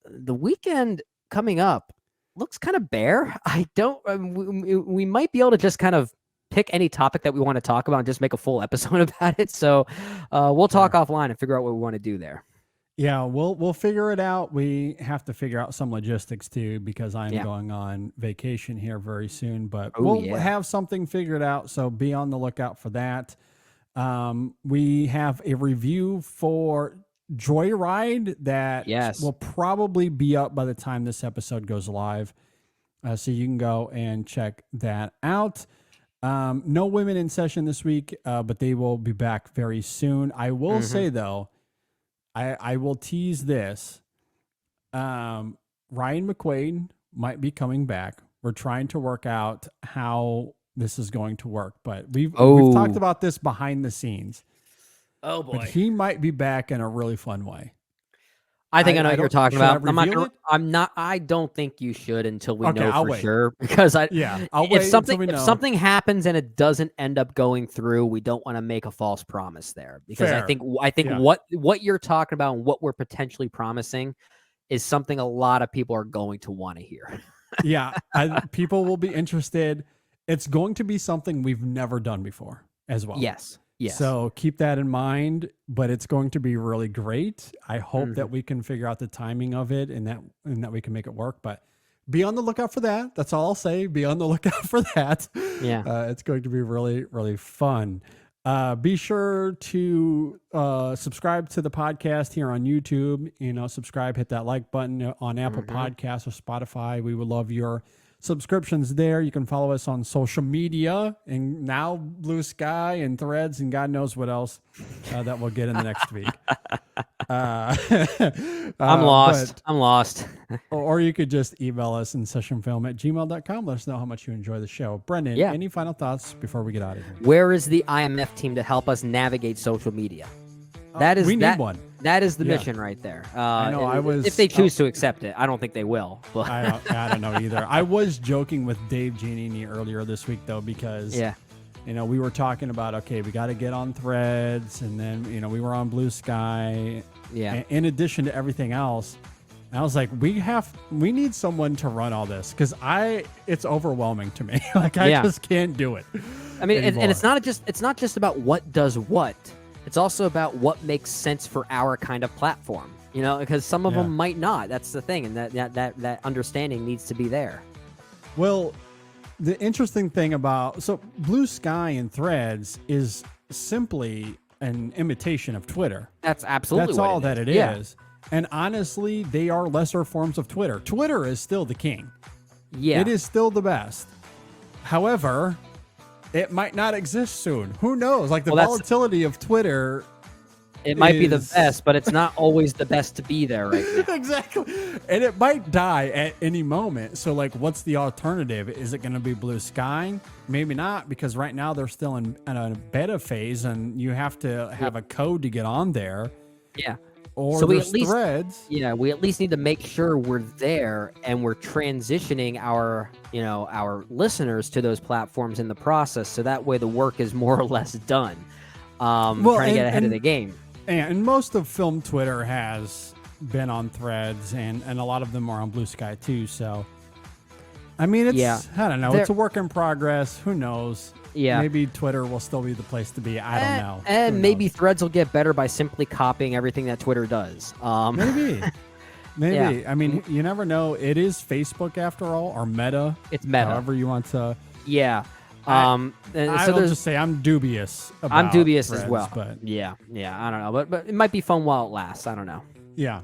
the weekend coming up looks kind of bare. We might be able to just kind of pick any topic that we want to talk about and just make a full episode about it. So we'll talk offline and figure out what we want to do there. Yeah, we'll figure it out. We have to figure out some logistics too, because I'm going on vacation here very soon, but we'll have something figured out. So be on the lookout for that. We have a review for Joyride that will probably be up by the time this episode goes live. So you can go and check that out. No women in session this week, but they will be back very soon. I will say though, I will tease this. Ryan McQuaid might be coming back. We're trying to work out how this is going to work, but we've talked about this behind the scenes. Oh boy. But he might be back in a really fun way. I think I know what you're talking about. I don't think you should until we know for sure, because if something happens and it doesn't end up going through, we don't want to make a false promise there, because I think what you're talking about and what we're potentially promising is something a lot of people are going to want to hear. People will be interested. It's going to be something we've never done before as well. Yes. So keep that in mind, but it's going to be really great. I hope that we can figure out the timing of it and that we can make it work, but be on the lookout for that. That's all I'll say. Be on the lookout for that. Yeah. It's going to be really, really fun. Be sure to subscribe to the podcast here on YouTube. Subscribe, hit that like button on Apple Podcasts or Spotify. We would love your subscriptions there. You can follow us on social media, and now Blue Sky and Threads and God knows what else that we'll get in the next week. I'm lost. Or you could just email us InSessionFilm@gmail.com. Let us know how much you enjoy the show. Brendan, any final thoughts before we get out of here? Where is the IMF team to help us navigate social media? We need one. That is the mission right there. I know. If they choose to accept it, I don't think they will. But I don't know either. I was joking with Dave Giannini earlier this week though, because we were talking about we got to get on Threads, and then we were on Blue Sky. Yeah. In addition to everything else, and I was like, we need someone to run all this, because it's overwhelming to me. I just can't do it. I mean, and it's not just about what does what. It's also about what makes sense for our kind of platform, because some of them might not. That's the thing, and that understanding needs to be there. Well, the interesting thing about Blue Sky and Threads is simply an imitation of Twitter. That's absolutely all that it is. And honestly, they are lesser forms of Twitter. Twitter is still the king. Yeah, it is still the best. However, it might not exist soon. Who knows? Like the volatility of Twitter. It might be the best, but it's not always the best to be there right now. Exactly. And it might die at any moment. So what's the alternative? Is it going to be Blue Sky? Maybe not, because right now they're still in a beta phase and you have to have a code to get on there. Yeah. Or so Threads. Yeah, we at least need to make sure we're there and we're transitioning our listeners to those platforms in the process, so that way the work is more or less done. Trying to get ahead of the game. And most of film Twitter has been on Threads, and a lot of them are on Blue Sky too. So, I mean, I don't know. It's a work in progress. Who knows? Yeah, maybe Twitter will still be the place to be. I don't know. And maybe Threads will get better by simply copying everything that Twitter does. Maybe. Yeah. I mean, you never know. It is Facebook after all, or Meta. It's Meta. However you want to. Yeah. I'll just say I'm dubious about I'm dubious Threads, as well. But yeah, I don't know. But it might be fun while it lasts. I don't know. Yeah.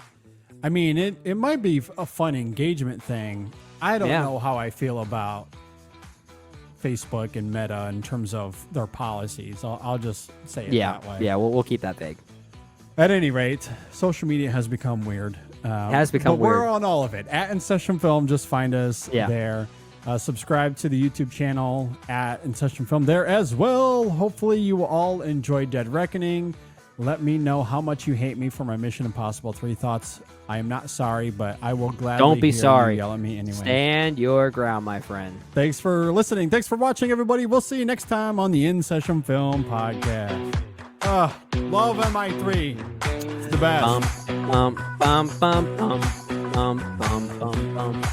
I mean, it might be a fun engagement thing. I don't know how I feel about Facebook and Meta in terms of their policies. I'll just say it that way. Yeah, we'll keep that vague. At any rate, social media has become weird. has become but weird. We're on all of it. At InSession Film, just find us there. Subscribe to the YouTube channel at InSession Film there as well. Hopefully you all enjoyed Dead Reckoning. Let me know how much you hate me for my Mission Impossible 3 thoughts. I am not sorry, but I will gladly Don't be hear sorry. You yell at me anyway. Stand your ground, my friend. Thanks for listening. Thanks for watching, everybody. We'll see you next time on the InSession Film Podcast. Love MI3. It's the best. Bum, bum, bum, bum, bum, bum, bum, bum.